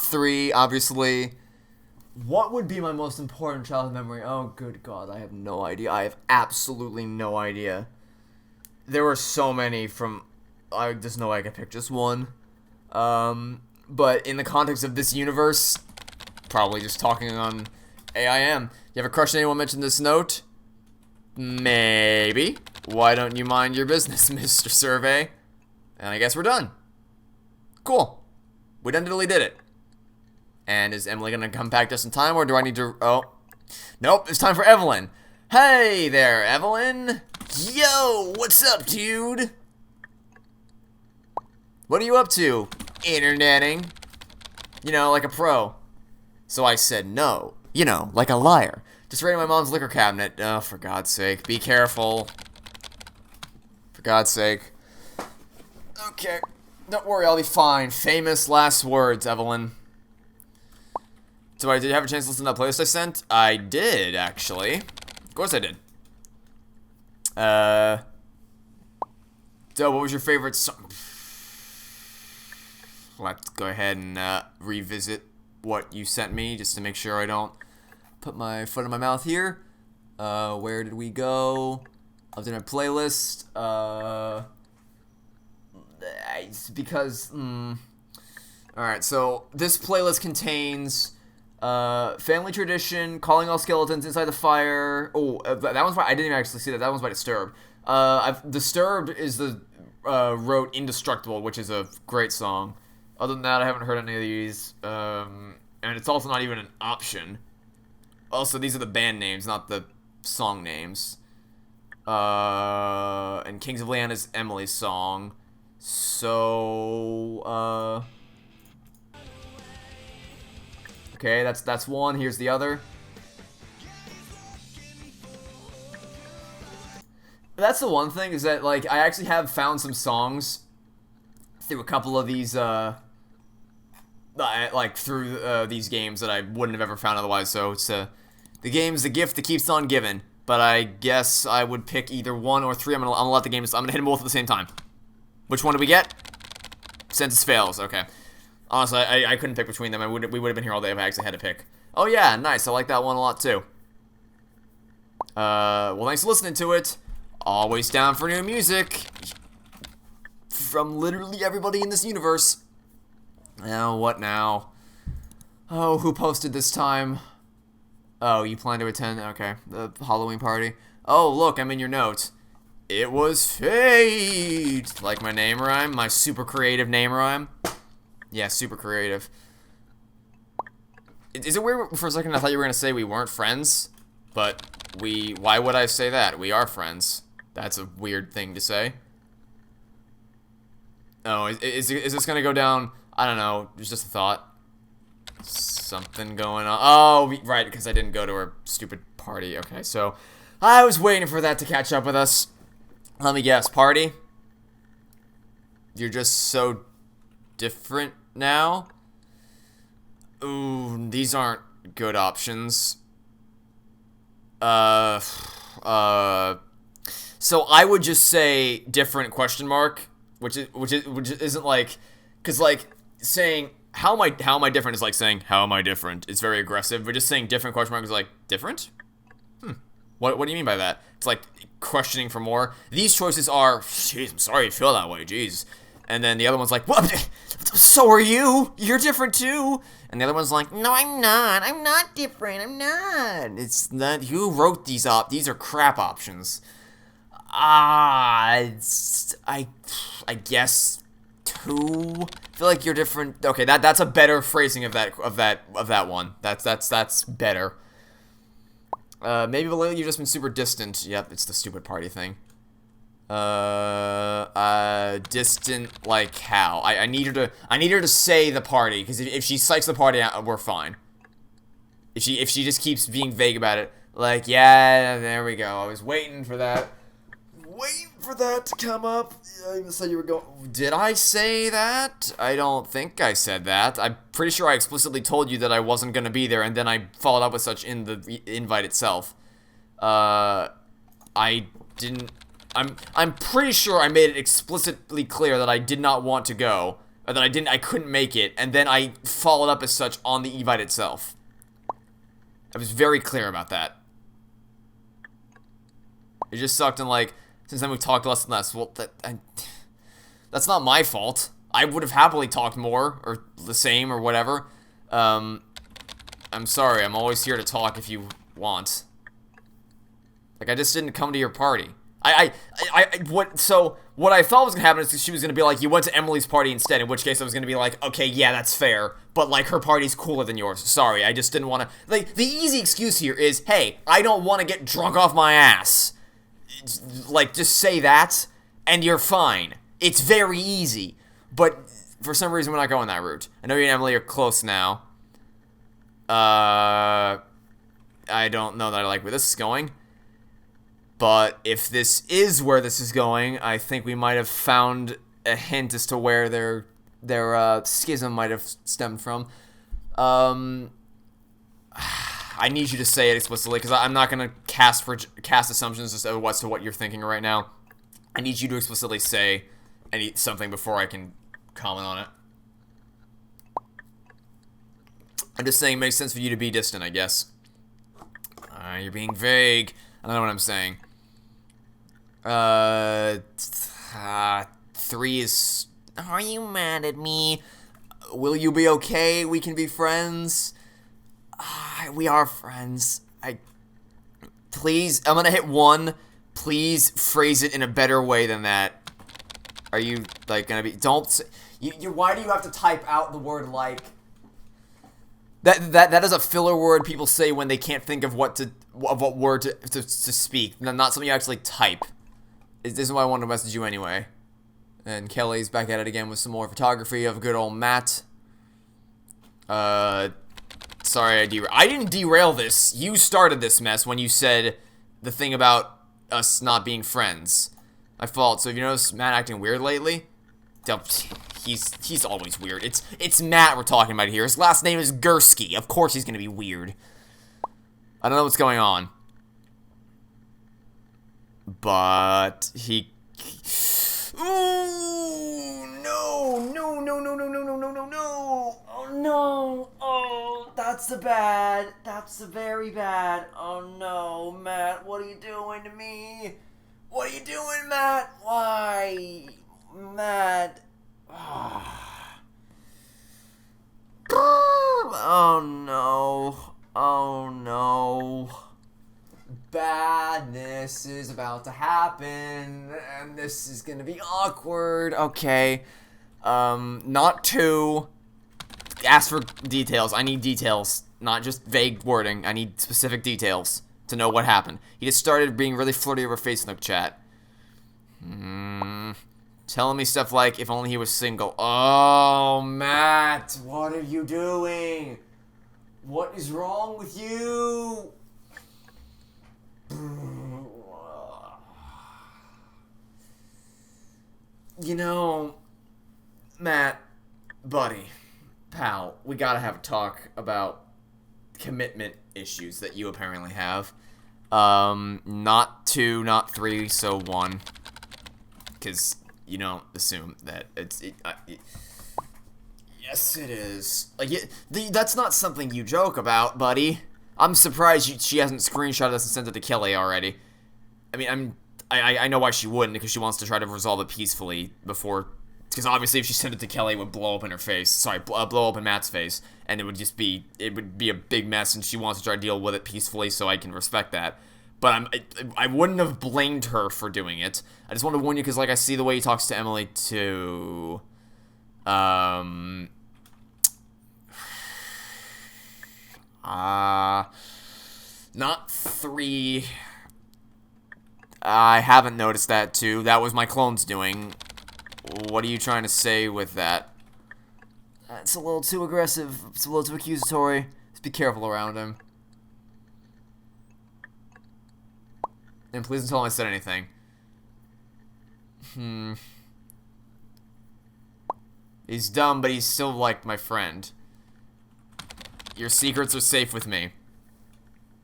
3, obviously. What would be my most important childhood memory? Oh, good God, I have no idea. I have absolutely no idea. There were so many there's no way I could pick just one. But in the context of this universe, probably just talking on AIM. You have a crush on anyone mentioned this note? Maybe. Why don't you mind your business, Mr. Survey? And I guess we're done. Cool. We done did it. And is Emily gonna come back just in time, or do I need to... Oh. Nope, it's time for Evelyn. Hey there, Evelyn. Yo, what's up, dude? What are you up to? Interneting. You know, like a pro. So I said no. You know, like a liar. Just raiding my mom's liquor cabinet. Oh, for God's sake. Be careful. For God's sake. Okay. Don't worry, I'll be fine. Famous last words, Evelyn. So did you have a chance to listen to that playlist I sent? I did, actually. Of course I did. So what was your favorite song? Let's go ahead and revisit what you sent me, just to make sure I don't put my foot in my mouth here. Where did we go? I was in a playlist. Because, Alright, so this playlist contains Family Tradition, Calling All Skeletons, Inside the Fire. Oh, that one's by, I didn't even actually see that. That one's by Disturbed. Disturbed is wrote Indestructible, which is a great song. Other than that, I haven't heard any of these. And it's also not even an option. Also, these are the band names, not the song names. And Kings of Leon is Emily's song. So, okay, that's one. Here's the other. That's the one thing, is that, like, I actually have found some songs through a couple of these, through these games that I wouldn't have ever found otherwise. So it's the game's the gift that keeps on giving. But I guess I would pick either 1 or 3. I'm gonna let the game. I'm gonna hit them both at the same time. Which one do we get? Census fails. Okay. Honestly, I couldn't pick between them. We would have been here all day if I actually had to pick. Oh yeah, nice. I like that one a lot too. Well, thanks for listening to it. Always down for new music from literally everybody in this universe. Now, what now? Oh, who posted this time? Oh, you plan to attend? Okay, the Halloween party. Oh, look, I'm in your notes. It was fate! Like my name rhyme? My super creative name rhyme? Yeah, super creative. Is it weird for a second? I thought you were going to say we weren't friends. But why would I say that? We are friends. That's a weird thing to say. Oh, is this going to go down? I don't know. It's just a thought. Something going on. Oh, right, because I didn't go to her stupid party. Okay, so I was waiting for that to catch up with us. Let me guess, party? You're just so different now? Ooh, these aren't good options. So I would just say different question mark, which isn't like, cause like saying how am I different is like saying how am I different? It's very aggressive, but just saying different question mark is like different. What do you mean by that? It's like questioning for more. These choices are, jeez, I'm sorry you feel that way, jeez. And then the other one's like, what? So are you? You're different too. And the other one's like, no, I'm not. I'm not different. I'm not. It's not. Who wrote these up? These are crap options. I guess 2. I feel like you're different. Okay, that's a better phrasing of that one. That's better. Maybe lately you've just been super distant. Yep, it's the stupid party thing. Distant like how? I need her to say the party, because if she psychs the party out, we're fine. If she just keeps being vague about it, like, yeah, there we go. I was waiting for that. Waiting for that to come up. I said you were going. Did I say that? I don't think I said that. I'm pretty sure I explicitly told you that I wasn't gonna be there, and then I followed up with such in the invite itself. I didn't. I'm pretty sure I made it explicitly clear that I did not want to go, or that I couldn't make it, and then I followed up as such on the invite itself. I was very clear about that. It just sucked, and like, since then we've talked less and less. Well, that's not my fault. I would have happily talked more, or the same, or whatever. I'm sorry, I'm always here to talk if you want. Like, I just didn't come to your party. What I thought was gonna happen is she was gonna be like, you went to Emily's party instead, in which case I was gonna be like, okay, yeah, that's fair, but like, her party's cooler than yours. Sorry, I just didn't wanna, like, the easy excuse here is, hey, I don't wanna get drunk off my ass. Like, just say that, and you're fine. It's very easy, but for some reason we're not going that route. I know you and Emily are close now. I don't know that I like where this is going. But if this is where this is going, I think we might have found a hint as to where their schism might have stemmed from. I need you to say it explicitly, because I'm not going to cast assumptions as to what you're thinking right now. I need you to explicitly say something before I can comment on it. I'm just saying it makes sense for you to be distant, I guess. You're being vague. I don't know what I'm saying. 3 is... Are you mad at me? Will you be okay? We can be friends. We are friends. Please, I'm gonna hit 1. Please phrase it in a better way than that. Are you, like, gonna be... Don't say... Why do you have to type out the word like... That is a filler word people say when they can't think of what word to speak. Not something you actually type. This is why I wanted to message you anyway. And Kelly's back at it again with some more photography of good old Matt. Sorry I didn't derail this. You started this mess when you said the thing about us not being friends. My fault. So have you noticed Matt acting weird lately? He's always weird. It's Matt we're talking about here. His last name is Gursky. Of course he's gonna be weird. I don't know what's going on. But he... Ooh, no. Oh, no. Oh, that's bad. That's very bad. Oh, no, Matt. What are you doing to me? What are you doing, Matt? Why? Matt. Oh, no. Oh, no. Badness is about to happen, and this is gonna be awkward. Okay. Not 2. Ask for details. I need details, not just vague wording. I need specific details to know what happened. He just started being really flirty over Facebook chat. Telling me stuff like, if only he was single. Oh, Matt, what are you doing? What is wrong with you? You know, Matt, buddy, pal, we gotta have a talk about commitment issues that you apparently have. Not 2, not 3, so 1. Because you don't assume that yes, it is. Like, that's not something you joke about, buddy. I'm surprised she hasn't screenshotted this and sent it to Kelly already. I mean, I know why she wouldn't, because she wants to try to resolve it peacefully before Because obviously if she sent it to Kelly, it would blow up in her face. Sorry, blow up in Matt's face. And it would be a big mess, and she wants to try to deal with it peacefully, so I can respect that. But I wouldn't have blamed her for doing it. I just want to warn you, because, like, I see the way he talks to Emily, too. Not 3. I haven't noticed that, too. That was my clones doing. What are you trying to say with that? It's a little too aggressive. It's a little too accusatory. Just be careful around him. And please don't tell him I said anything. He's dumb, but he's still, like, my friend. Your secrets are safe with me.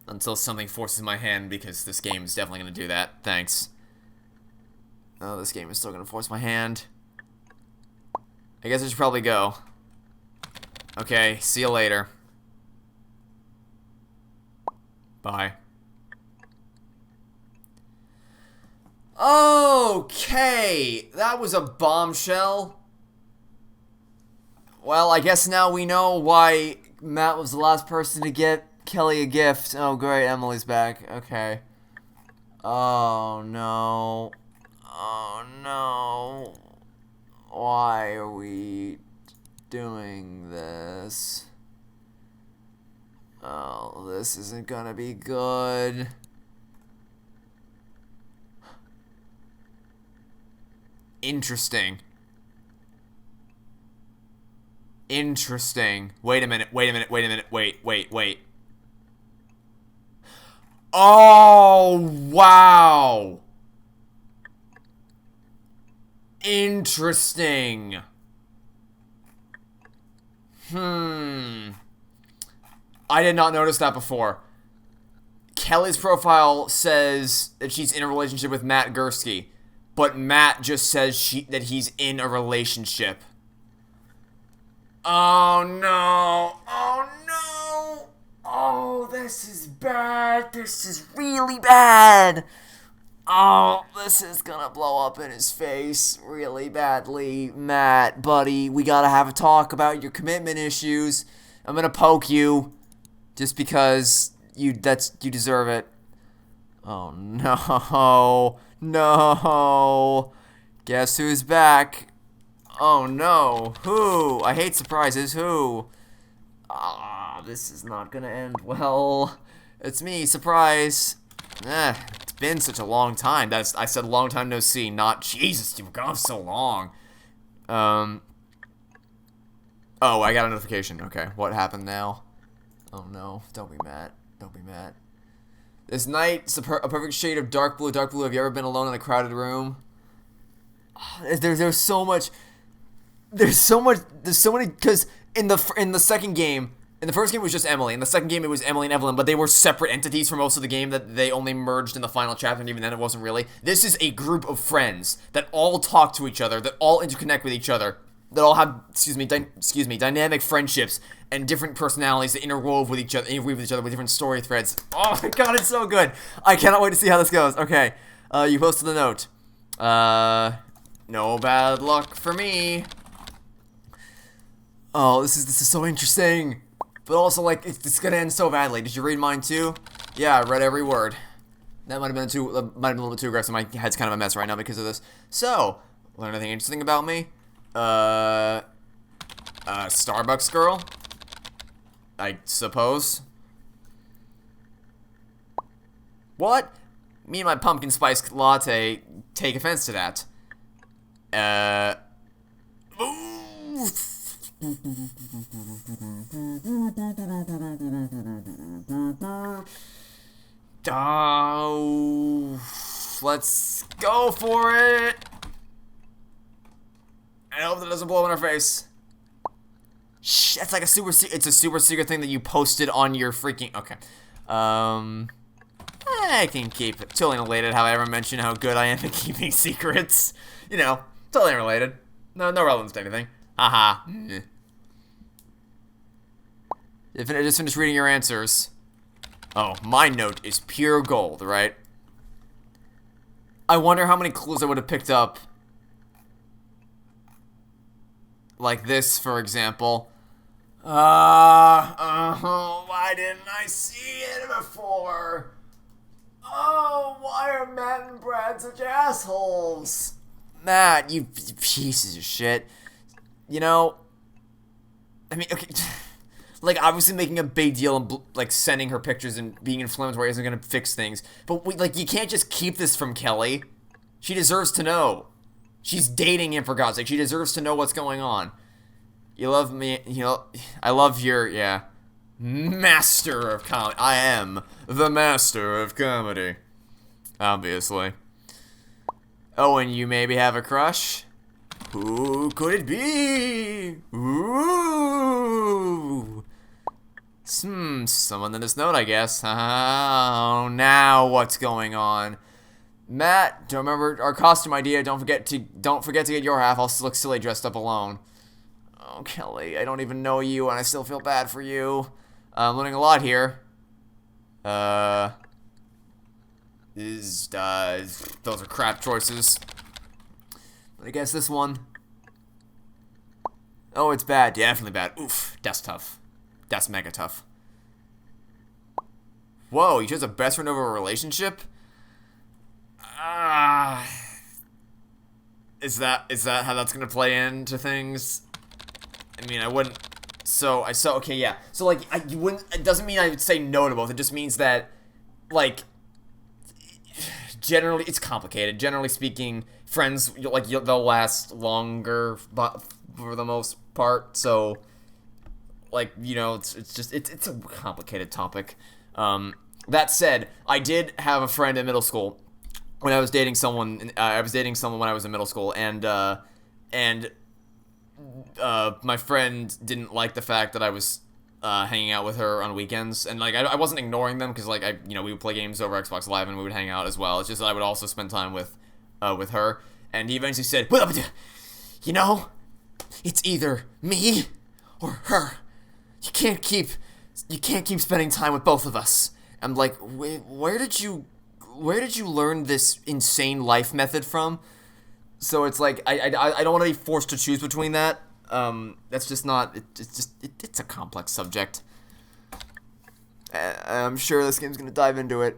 Until something forces my hand, because this game is definitely going to do that. Thanks. Oh, this game is still going to force my hand. I guess I should probably go. Okay, see you later. Bye. Okay, that was a bombshell. Well, I guess now we know why Matt was the last person to get Kelly a gift. Oh, great, Emily's back. Okay. Oh, no. Oh, no. Why are we doing this? Oh, this isn't gonna be good. Interesting. Interesting. Wait a minute. Wait. Oh, wow. Interesting. I did not notice that before. Kelly's profile says that she's in a relationship with Matt Gursky, but Matt just says that he's in a relationship. Oh no! Oh no! Oh, this is bad. This is really bad. Oh, this is gonna blow up in his face really badly. Matt, buddy, we gotta have a talk about your commitment issues. I'm gonna poke you just because you deserve it. Oh no. No. Guess who's back? Oh no. Who? I hate surprises. Who? Ah, this is not gonna end well. It's me, surprise. It's been such a long time. I said long time no see, not Jesus, you've gone so long. Oh, I got a notification. Okay, what happened now? Oh no, don't be mad. Don't be mad. This night's a perfect shade of dark blue. Dark blue, have you ever been alone in a crowded room? There's so much. There's so many, because in the second game, in the first game it was just Emily. In the second game it was Emily and Evelyn, but they were separate entities for most of the game that they only merged in the final chapter, and even then it wasn't really. This is a group of friends that all talk to each other, that all interconnect with each other, that all have, dynamic friendships and different personalities that interweave with each other with different story threads. Oh my god, it's so good. I cannot wait to see how this goes. Okay, you posted the note. No bad luck for me. Oh, this is so interesting. But also, like, it's gonna end so badly. Did you read mine too? Yeah, I read every word. That might have been a little bit too aggressive. My head's kind of a mess right now because of this. So, learn anything interesting about me? Starbucks girl? I suppose. What? Me and my pumpkin spice latte take offense to that. Ooh. Oh, let's go for it. I hope that doesn't blow in our face. Shh, that's like it's a super secret thing that you posted on your freaking, okay. I can keep it. Totally unrelated how I ever mentioned how good I am at keeping secrets. You know, totally unrelated. No relevance to anything. Haha. I just finished reading your answers. Oh, my note is pure gold, right? I wonder how many clues I would have picked up like this, for example. Why didn't I see it before? Oh, why are Matt and Brad such assholes? Matt, you pieces of shit. You know, I mean, okay, like, obviously making a big deal and, like, sending her pictures and being inflammatory isn't gonna fix things. But, like, you can't just keep this from Kelly. She deserves to know. She's dating him, for God's sake. She deserves to know what's going on. You love me, you know, I love your, yeah, master of comedy. I am the master of comedy. Obviously. Oh, and you maybe have a crush? Who could it be? Ooh. Someone in this note, I guess. Oh, now what's going on? Matt, don't remember our costume idea. Don't forget to get your half. I'll look silly dressed up alone. Oh, Kelly, I don't even know you, and I still feel bad for you. I'm learning a lot here. Those are crap choices. But I guess this one. Oh, it's bad. Definitely bad. Oof, that's tough. That's mega tough. Whoa, you chose a best friend over a relationship? Is that how that's gonna play into things? I mean, I wouldn't. Okay, yeah. So like, you wouldn't. It doesn't mean I would say no to both. It just means that, like, generally it's complicated. Generally speaking, friends they'll last longer, but for the most part. So, like, you know, it's a complicated topic. That said, I did have a friend in middle school when I was dating someone. I was dating someone when I was in middle school, and my friend didn't like the fact that I was hanging out with her on weekends, and like I wasn't ignoring them because like we would play games over Xbox Live and we would hang out as well. It's just that I would also spend time with her, and he eventually said, "Well, you know, it's either me or her. You can't keep spending time with both of us." I'm like, wait, where did you learn this insane life method from? So it's like I don't want to be forced to choose between that. That's just not. It's a complex subject. I'm sure this game's gonna dive into it.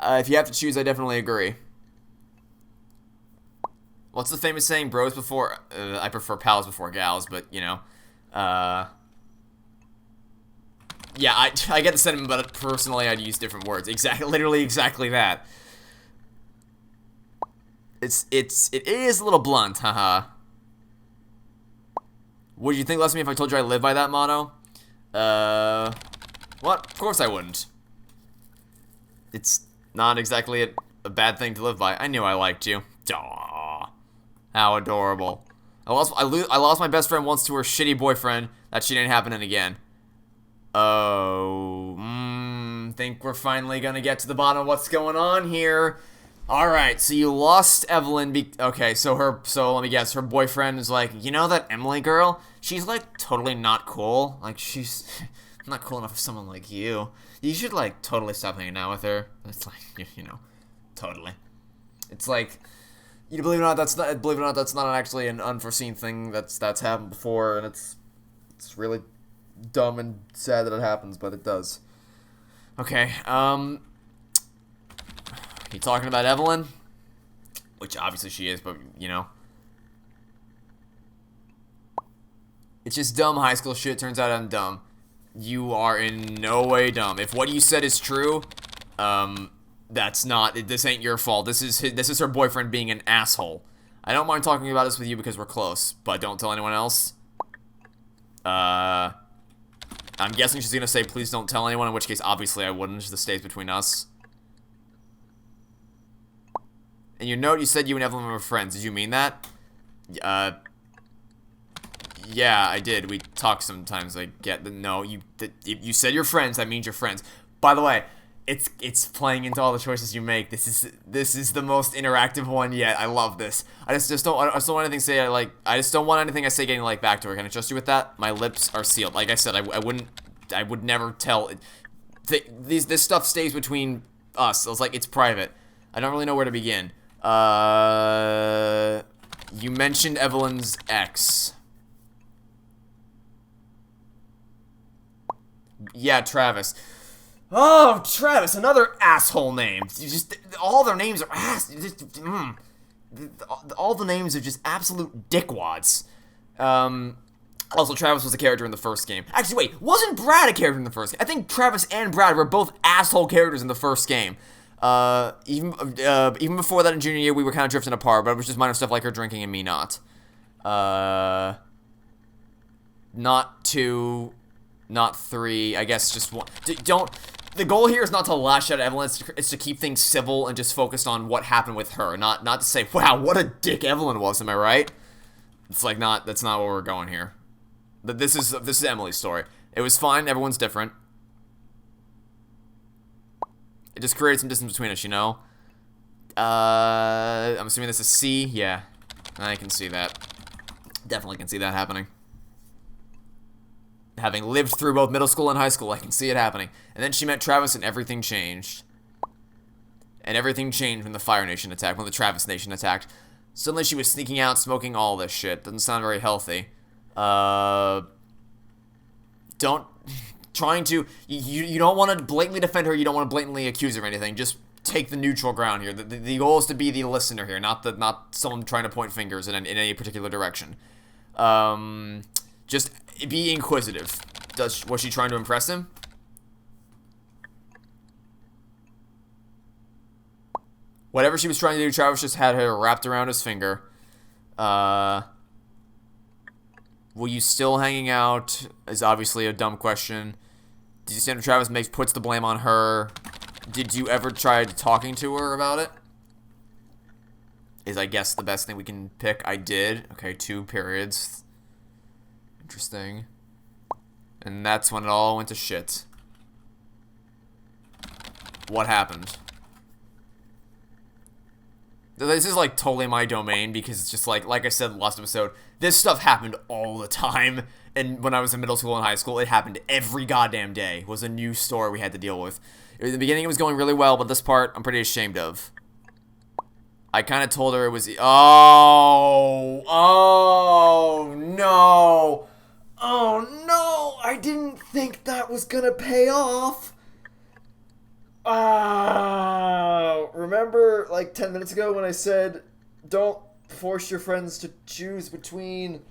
If you have to choose, I definitely agree. What's the famous saying? Bros before. I prefer pals before gals, but you know. Yeah, I get the sentiment, but personally, I'd use different words. Literally exactly that. It is a little blunt, haha. Would you think less of me if I told you I live by that motto? What? Of course I wouldn't. It's not exactly a bad thing to live by. I knew I liked you. Aww. How adorable. I lost my best friend once to her shitty boyfriend. That shit ain't happening again. Oh, think we're finally gonna get to the bottom of what's going on here. Alright, so you lost Evelyn okay, so let me guess, her boyfriend is like, you know that Emily girl? She's like totally not cool. Like, she's not cool enough for someone like you. You should like totally stop hanging out with her. It's like, you know, totally. It's like, believe it or not, that's not actually an unforeseen thing that's happened before, and it's really dumb and sad that it happens, but it does. Okay, you talking about Evelyn? Which obviously she is, but you know. It's just dumb high school shit. Turns out I'm dumb. You are in no way dumb. If what you said is true, this ain't your fault. This is her boyfriend being an asshole. I don't mind talking about this with you because we're close, but don't tell anyone else. I'm guessing she's gonna say, please don't tell anyone, in which case, obviously, I wouldn't. This stays between us. In your note, you said you and Evelyn were friends. Did you mean that? Yeah, I did. We talk sometimes. I get the no. You said you're friends. That means you're friends. By the way, it's playing into all the choices you make. This is the most interactive one yet. I love this. I just don't want anything to say. I just don't want anything I say getting like back to her. Can I trust you with that? My lips are sealed. Like I said, I would never tell. This stuff stays between us. It's like it's private. I don't really know where to begin. You mentioned Evelyn's ex. Yeah, Travis. Oh, Travis, another asshole name. You just all their names are ass. All the names are just absolute dickwads. Also, Travis was a character in the first game. Actually, wait, wasn't Brad a character in the first game? I think Travis and Brad were both asshole characters in the first game. Even before that in junior year, we were kind of drifting apart, but it was just minor stuff like her drinking and me not. Not 2, not 3, I guess just 1. The goal here is not to lash out at Evelyn, it's to keep things civil and just focused on what happened with her, not to say, wow, what a dick Evelyn was, am I right? It's like, that's not where we're going here. But this is Emily's story. It was fine, everyone's different. It just created some distance between us, you know? I'm assuming this is C? Yeah. I can see that. Definitely can see that happening. Having lived through both middle school and high school, I can see it happening. And then she met Travis and everything changed. And everything changed when the Fire Nation attacked, when the Travis Nation attacked. Suddenly she was sneaking out, smoking all this shit. Doesn't sound very healthy. You don't want to blatantly defend her, you don't want to blatantly accuse her of anything, just take the neutral ground here. The goal is to be the listener here, not someone trying to point fingers in any particular direction. Just be inquisitive. Was she trying to impress him? Whatever she was trying to do, Travis just had her wrapped around his finger. Were you still hanging out? Is obviously a dumb question. Did you stand up Travis puts the blame on her? Did you ever try talking to her about it? Is, I guess, the best thing we can pick. I did. Okay, 2 periods. Interesting. And that's when it all went to shit. What happened? This is, like, totally my domain, because it's just, like I said last episode, this stuff happened all the time, and when I was in middle school and high school, it happened every goddamn day. It was a new story we had to deal with. In the beginning, it was going really well, but this part, I'm pretty ashamed of. I kind of told her it was... Oh, no. Oh, no. I didn't think that was gonna pay off. Remember like 10 minutes ago when I said don't force your friends to choose between...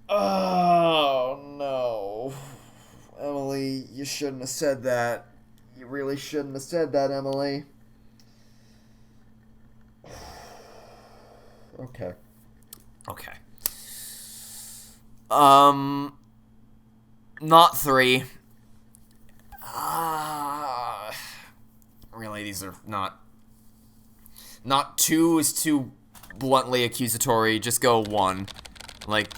Oh, no. Emily, you shouldn't have said that. You really shouldn't have said that, Emily. Okay. Okay. Not 3. Really, these are not 2 is too bluntly accusatory. Just go 1. Like,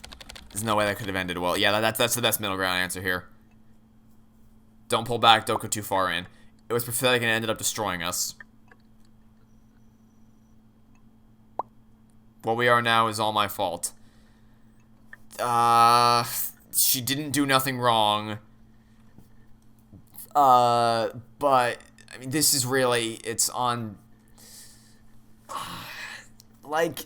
there's no way that could have ended well. Yeah, that's the best middle ground answer here. Don't pull back, don't go too far in. It was pathetic and it ended up destroying us. What we are now is all my fault. She didn't do nothing wrong. But, I mean, this is really, it's on, like,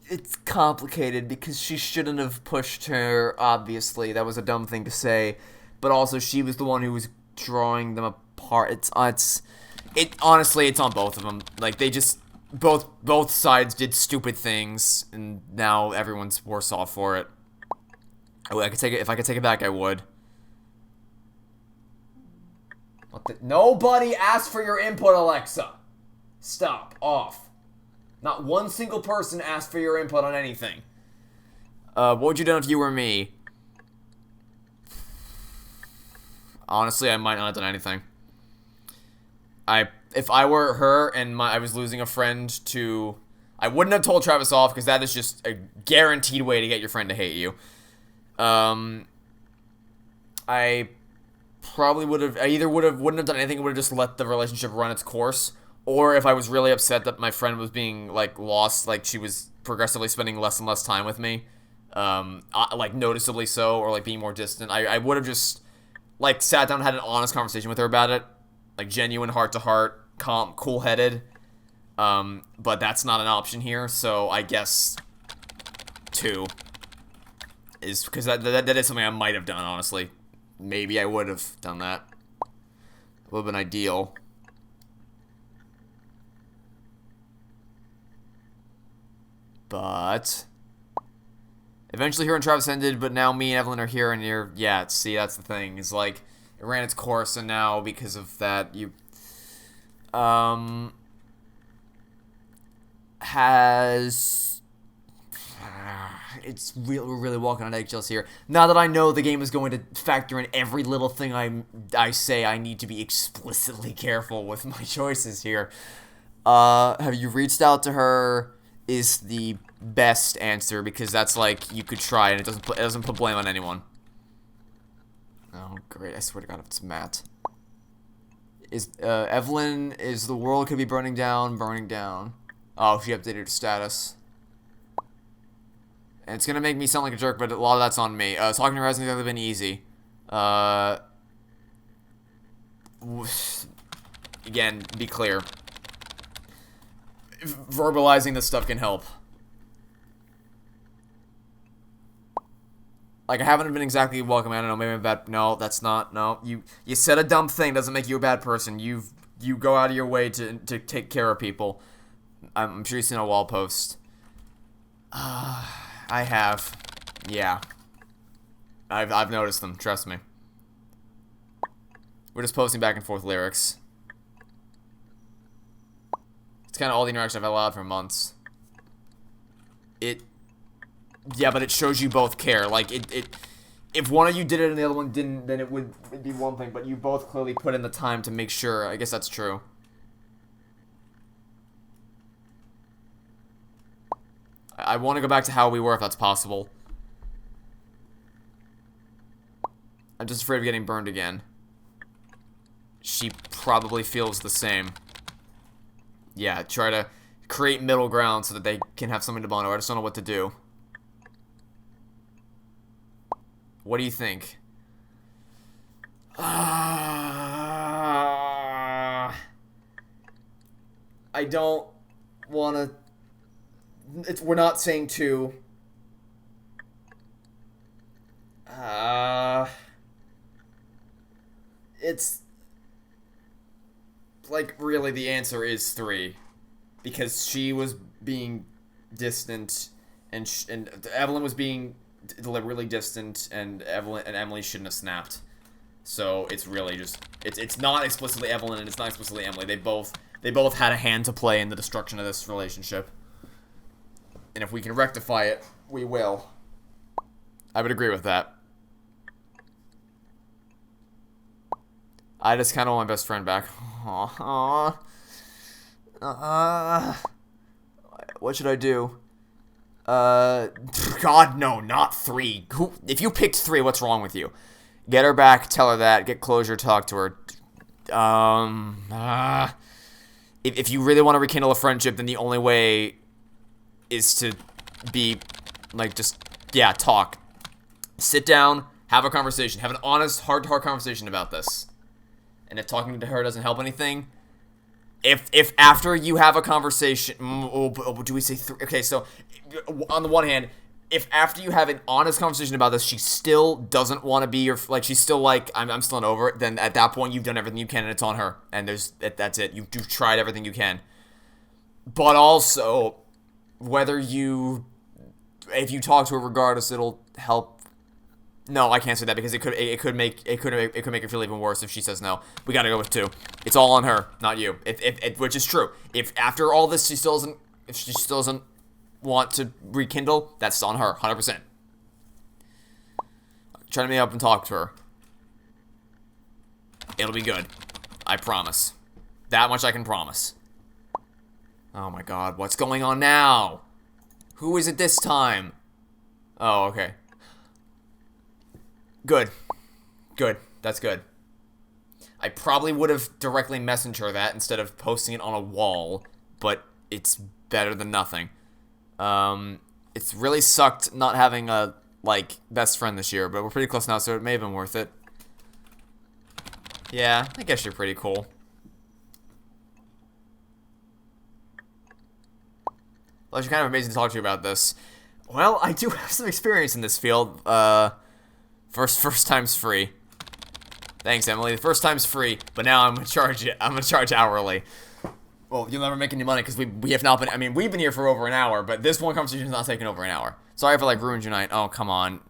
it's complicated because she shouldn't have pushed her, obviously. That was a dumb thing to say. But also, she was the one who was drawing them apart. Honestly, it's on both of them. Like, they just, both sides did stupid things, and now everyone's worse off for it. If I could take it back, I would. Nobody asked for your input, Alexa. Stop. Off. Not one single person asked for your input on anything. What would you do if you were me? Honestly, I might not have done anything. If I were her and I was losing a friend to... I wouldn't have told Travis off, because that is just a guaranteed way to get your friend to hate you. I probably wouldn't have done anything. Would have just let the relationship run its course. Or if I was really upset that my friend was being, like, lost, like, she was progressively spending less and less time with me, like, noticeably so, or, like, being more distant, I would have just, like, sat down and had an honest conversation with her about it, like, genuine heart-to-heart, calm, cool-headed, But that's not an option here, so I guess 2 is, because that is something I might have done, honestly. Maybe I would have done that. Would have been ideal. But eventually her and Travis ended, but now me and Evelyn are here, and you're, yeah, see, that's the thing. Is like, it ran its course, and now, because of that, you, has, it's real, we're really walking on eggshells here. Now that I know the game is going to factor in every little thing I say, I need to be explicitly careful with my choices here. Have you reached out to her? Is the best answer, because that's like, you could try and it doesn't put blame on anyone. Oh great, I swear to God, if it's Matt. Is Evelyn, is the world could be burning down? Oh, she updated her status. And it's gonna make me sound like a jerk, but a lot of that's on me. Talking to her hasn't exactly been easy. Again, be clear. Verbalizing this stuff can help. Like, I haven't been exactly welcoming. I don't know, maybe I'm bad. No, that's not. No, you said a dumb thing doesn't make you a bad person. You go out of your way to take care of people. I'm sure you've seen a wall post. I have. Yeah. I've noticed them. Trust me. We're just posting back and forth lyrics. It's kind of all the interaction I've allowed for months. Yeah, but it shows you both care. Like, if one of you did it and the other one didn't, then it'd be one thing. But you both clearly put in the time to make sure. I guess that's true. I want to go back to how we were, if that's possible. I'm just afraid of getting burned again. She probably feels the same. Yeah, try to create middle ground so that they can have something to bond over. I just don't know what to do. What do you think? I don't want to... We're not saying 2. It's... like, really, the answer is 3. Because she was being distant, and Evelyn was being deliberately distant, and Emily shouldn't have snapped. So it's really just it's not explicitly Evelyn and it's not explicitly Emily. They both had a hand to play in the destruction of this relationship. And if we can rectify it, we will. I would agree with that. I just kind of want my best friend back. What should I do? God, no, not 3. If you picked 3, what's wrong with you? Get her back, tell her that, get closure, talk to her. If you really want to rekindle a friendship, then the only way is to be, like, just, yeah, talk. Sit down, have a conversation, have an honest, heart-to-heart conversation about this. And if talking to her doesn't help anything, if after you have a conversation, do we say 3? Okay, so, on the one hand, if after you have an honest conversation about this, she still doesn't want to be your, like, she's still like, I'm still not over it, then at that point, you've done everything you can, and it's on her. And that's it. You've tried everything you can. But also, if you talk to her regardless, it'll help. No, I can't say that because it could make her feel even worse if she says no. We gotta go with 2. It's all on her, not you. Which is true. If after all this she still doesn't want to rekindle, that's on her, 100%. Try to meet up and talk to her. It'll be good. I promise. That much I can promise. Oh my God, what's going on now? Who is it this time? Oh, okay. Good. Good. That's good. I probably would have directly messaged her that instead of posting it on a wall, but it's better than nothing. It's really sucked not having a, like, best friend this year, but we're pretty close now, so it may have been worth it. Yeah, I guess you're pretty cool. Well, it's kind of amazing to talk to you about this. Well, I do have some experience in this field. First time's free. Thanks, Emily. The first time's free, but now I'm gonna charge hourly. Well, you'll never make any money because we have not been. I mean, we've been here for over an hour, but this one conversation's not taking over an hour. Sorry if I like ruined your night. Oh, come on,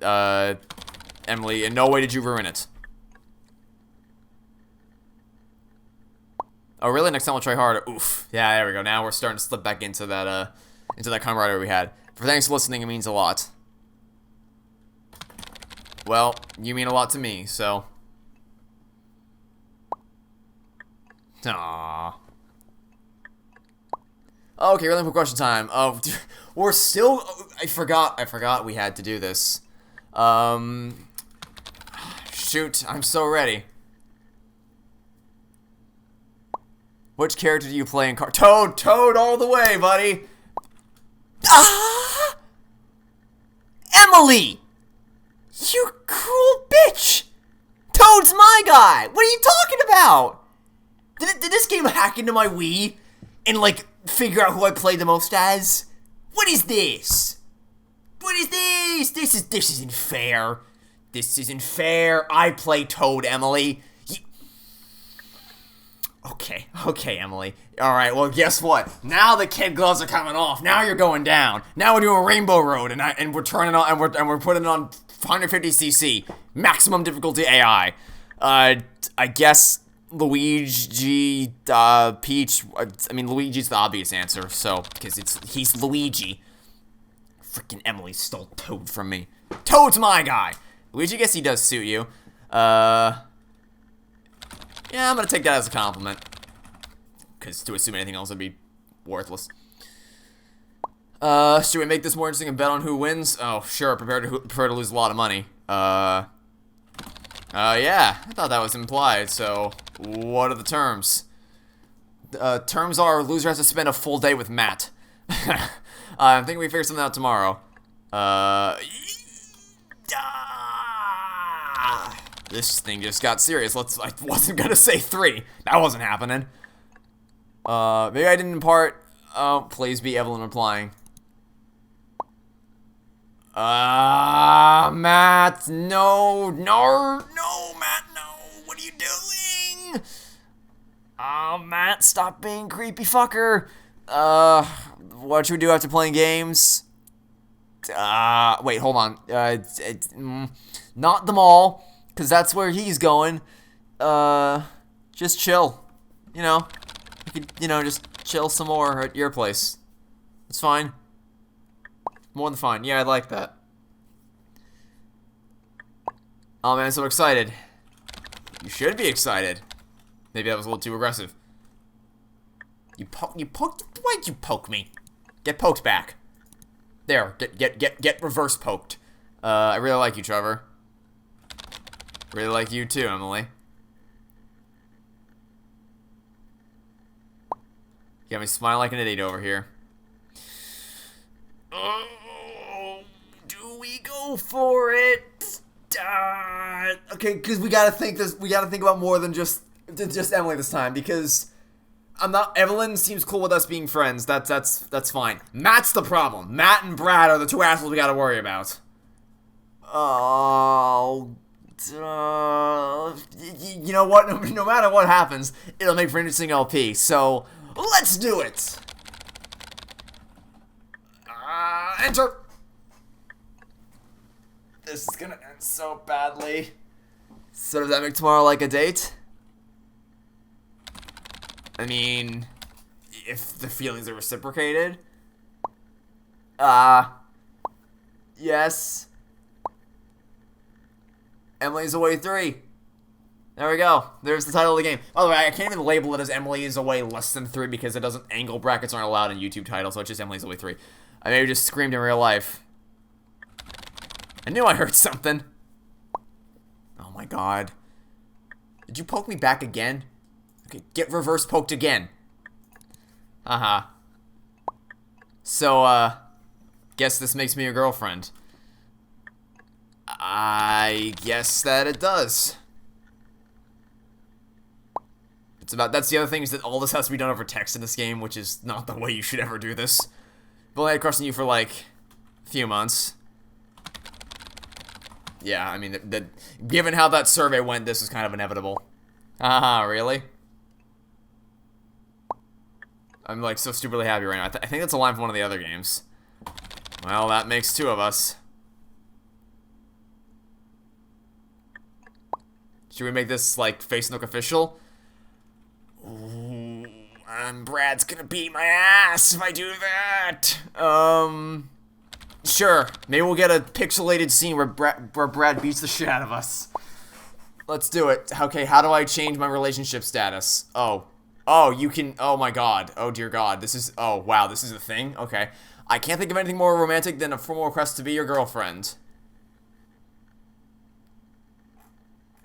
Emily. In no way did you ruin it. Oh, really? Next time we'll try harder. Oof. Yeah, there we go. Now we're starting to slip back into that camaraderie we had. For thanks for listening, it means a lot. Well, you mean a lot to me, so. Aww. Okay, really quick question time. Oh, we're still. I forgot we had to do this. Shoot, I'm so ready. Which character do you play in Toad all the way, buddy. Ah! Emily! You cruel bitch! Toad's my guy! What are you talking about? Did this game hack into my Wii and, like, figure out who I play the most as? What is this? What is this? This isn't fair. This isn't fair. I play Toad, Emily. Okay, Emily. Alright, well, guess what? Now the kid gloves are coming off. Now you're going down. Now we're doing Rainbow Road, and we're turning on, and we're putting it on 150cc. Maximum difficulty AI. I guess Luigi, Peach. I mean, Luigi's the obvious answer, so, because he's Luigi. Freaking Emily stole Toad from me. Toad's my guy! Luigi, I guess he does suit you. Yeah, I'm gonna take that as a compliment. Because to assume anything else would be worthless. Should we make this more interesting and bet on who wins? Oh, sure, prepare to lose a lot of money. Yeah, I thought that was implied, so what are the terms? Terms are loser has to spend a full day with Matt. I think we figure something out tomorrow. This thing just got serious. I wasn't gonna say 3. That wasn't happening. Maybe I didn't impart. Oh, please be Evelyn replying. Matt, no, Matt, no. What are you doing? Oh, Matt, stop being creepy fucker. What should we do after playing games? Wait, hold on. Not the mall. Because that's where he's going. Just chill. You know, you could, just chill some more at your place. It's fine. More than fine. Yeah, I'd like that. Oh man, I'm so excited. You should be excited. Maybe that was a little too aggressive. You poked. Why'd you poke me? Get poked back. There. Get reverse poked. I really like you, Trevor. Really like you too, Emily. You got me smiling like an idiot over here. Oh, do we go for it? Okay, because we gotta think about more than just Emily this time. Because Evelyn seems cool with us being friends. That's fine. Matt's the problem. Matt and Brad are the two assholes we gotta worry about. Oh. You know what? No matter what happens, it'll make for an interesting LP. So let's do it. Enter. This is gonna end so badly. So does that make tomorrow like a date? I mean, if the feelings are reciprocated. Yes. Emily is Away 3. There we go. There's the title of the game. By the way, I can't even label it as Emily is Away less than 3 because it doesn't. Angle brackets aren't allowed in YouTube titles, so it's just Emily is Away 3. I maybe just screamed in real life. I knew I heard something. Oh my god. Did you poke me back again? Okay, get reverse poked again. So, guess this makes me your girlfriend. I guess that it does. That's the other thing, is that all this has to be done over text in this game, which is not the way you should ever do this. I've only had a crush on you for like a few months. Yeah, I mean, given how that survey went, this was kind of inevitable. Haha, really? I'm like so stupidly happy right now. I think that's a line from one of the other games. Well, that makes two of us. Should we make this like Face Nook official? Ooh, Brad's gonna beat my ass if I do that. Sure. Maybe we'll get a pixelated scene where Brad beats the shit out of us. Let's do it. Okay, how do I change my relationship status? Oh, you can. Oh my god. Oh dear god. This is. Oh wow. This is a thing. Okay. I can't think of anything more romantic than a formal request to be your girlfriend.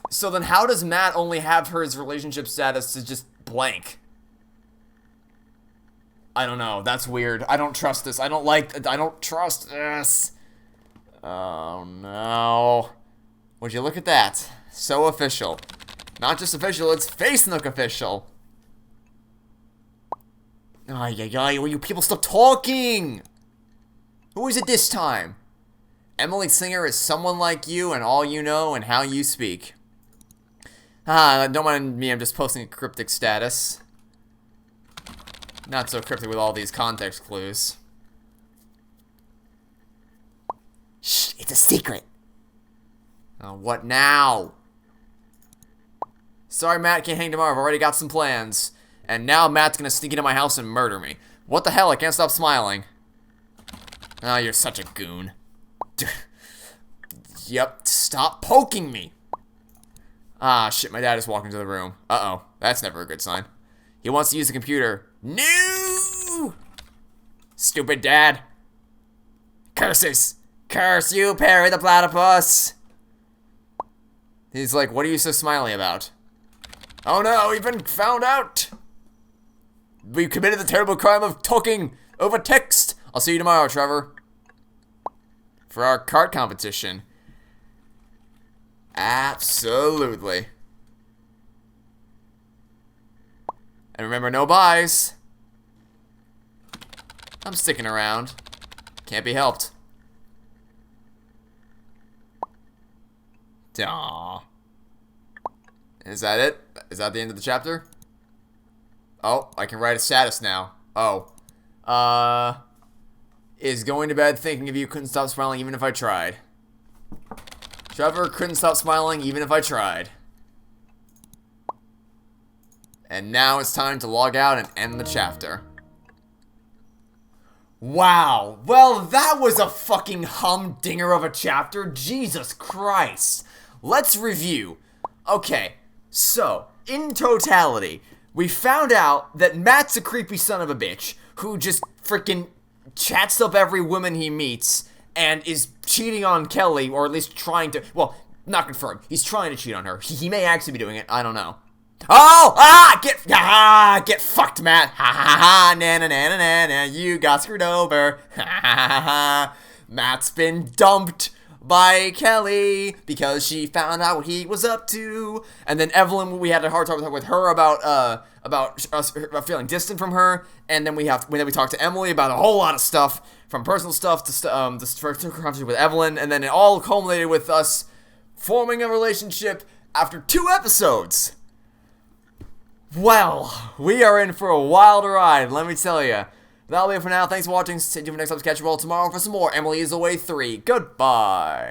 So then how does Matt only have his relationship status to just blank? I don't know. That's weird. I don't trust this. I don't trust this. Oh no. Would you look at that? So official. Not just official, it's Face Nook official. Ay, will you people stop talking? Who is it this time? Emily Singer is someone like you and all you know and how you speak. Don't mind me, I'm just posting a cryptic status. Not so cryptic with all these context clues. Shh, it's a secret. Oh, what now? Sorry, Matt, can't hang tomorrow. I've already got some plans. And now Matt's gonna sneak into my house and murder me. What the hell? I can't stop smiling. Oh, you're such a goon. Yep, stop poking me. Ah, shit, my dad is walking into the room. Uh-oh, that's never a good sign. He wants to use the computer. No! Stupid dad. Curses! Curse you, Perry the Platypus! He's like, what are you so smiley about? Oh no, we've been found out! We've committed the terrible crime of talking over text. I'll see you tomorrow, Trevor. For our cart competition. Absolutely. And remember, no buys. I'm sticking around. Can't be helped. Aww. Is that it? Is that the end of the chapter? Oh, I can write a status now. Oh. Is going to bed thinking of you, couldn't stop smiling even if I tried. Trevor couldn't stop smiling even if I tried. And now it's time to log out and end the chapter. Wow. Well, that was a fucking humdinger of a chapter. Jesus Christ. Let's review. Okay, so, in totality, we found out that Matt's a creepy son of a bitch who just freaking chats up every woman he meets and is cheating on Kelly, or at least trying to, well, not confirmed. He's trying to cheat on her. He may actually be doing it. I don't know. Oh! Get fucked, Matt. Ha ha ha, na na na na na, you got screwed over. Ha ha ha ha. Matt's been dumped by Kelly because she found out what he was up to. And then Evelyn, we had a hard talk with her about us feeling distant from her. And then we talked to Emily about a whole lot of stuff, from personal stuff to conversation with Evelyn, and then it all culminated with us forming a relationship after 2 episodes. Well, we are in for a wild ride, let me tell you. That'll be it for now. Thanks for watching. Stay tuned for next episode. Catch you all tomorrow for some more Emily is Away 3. Goodbye.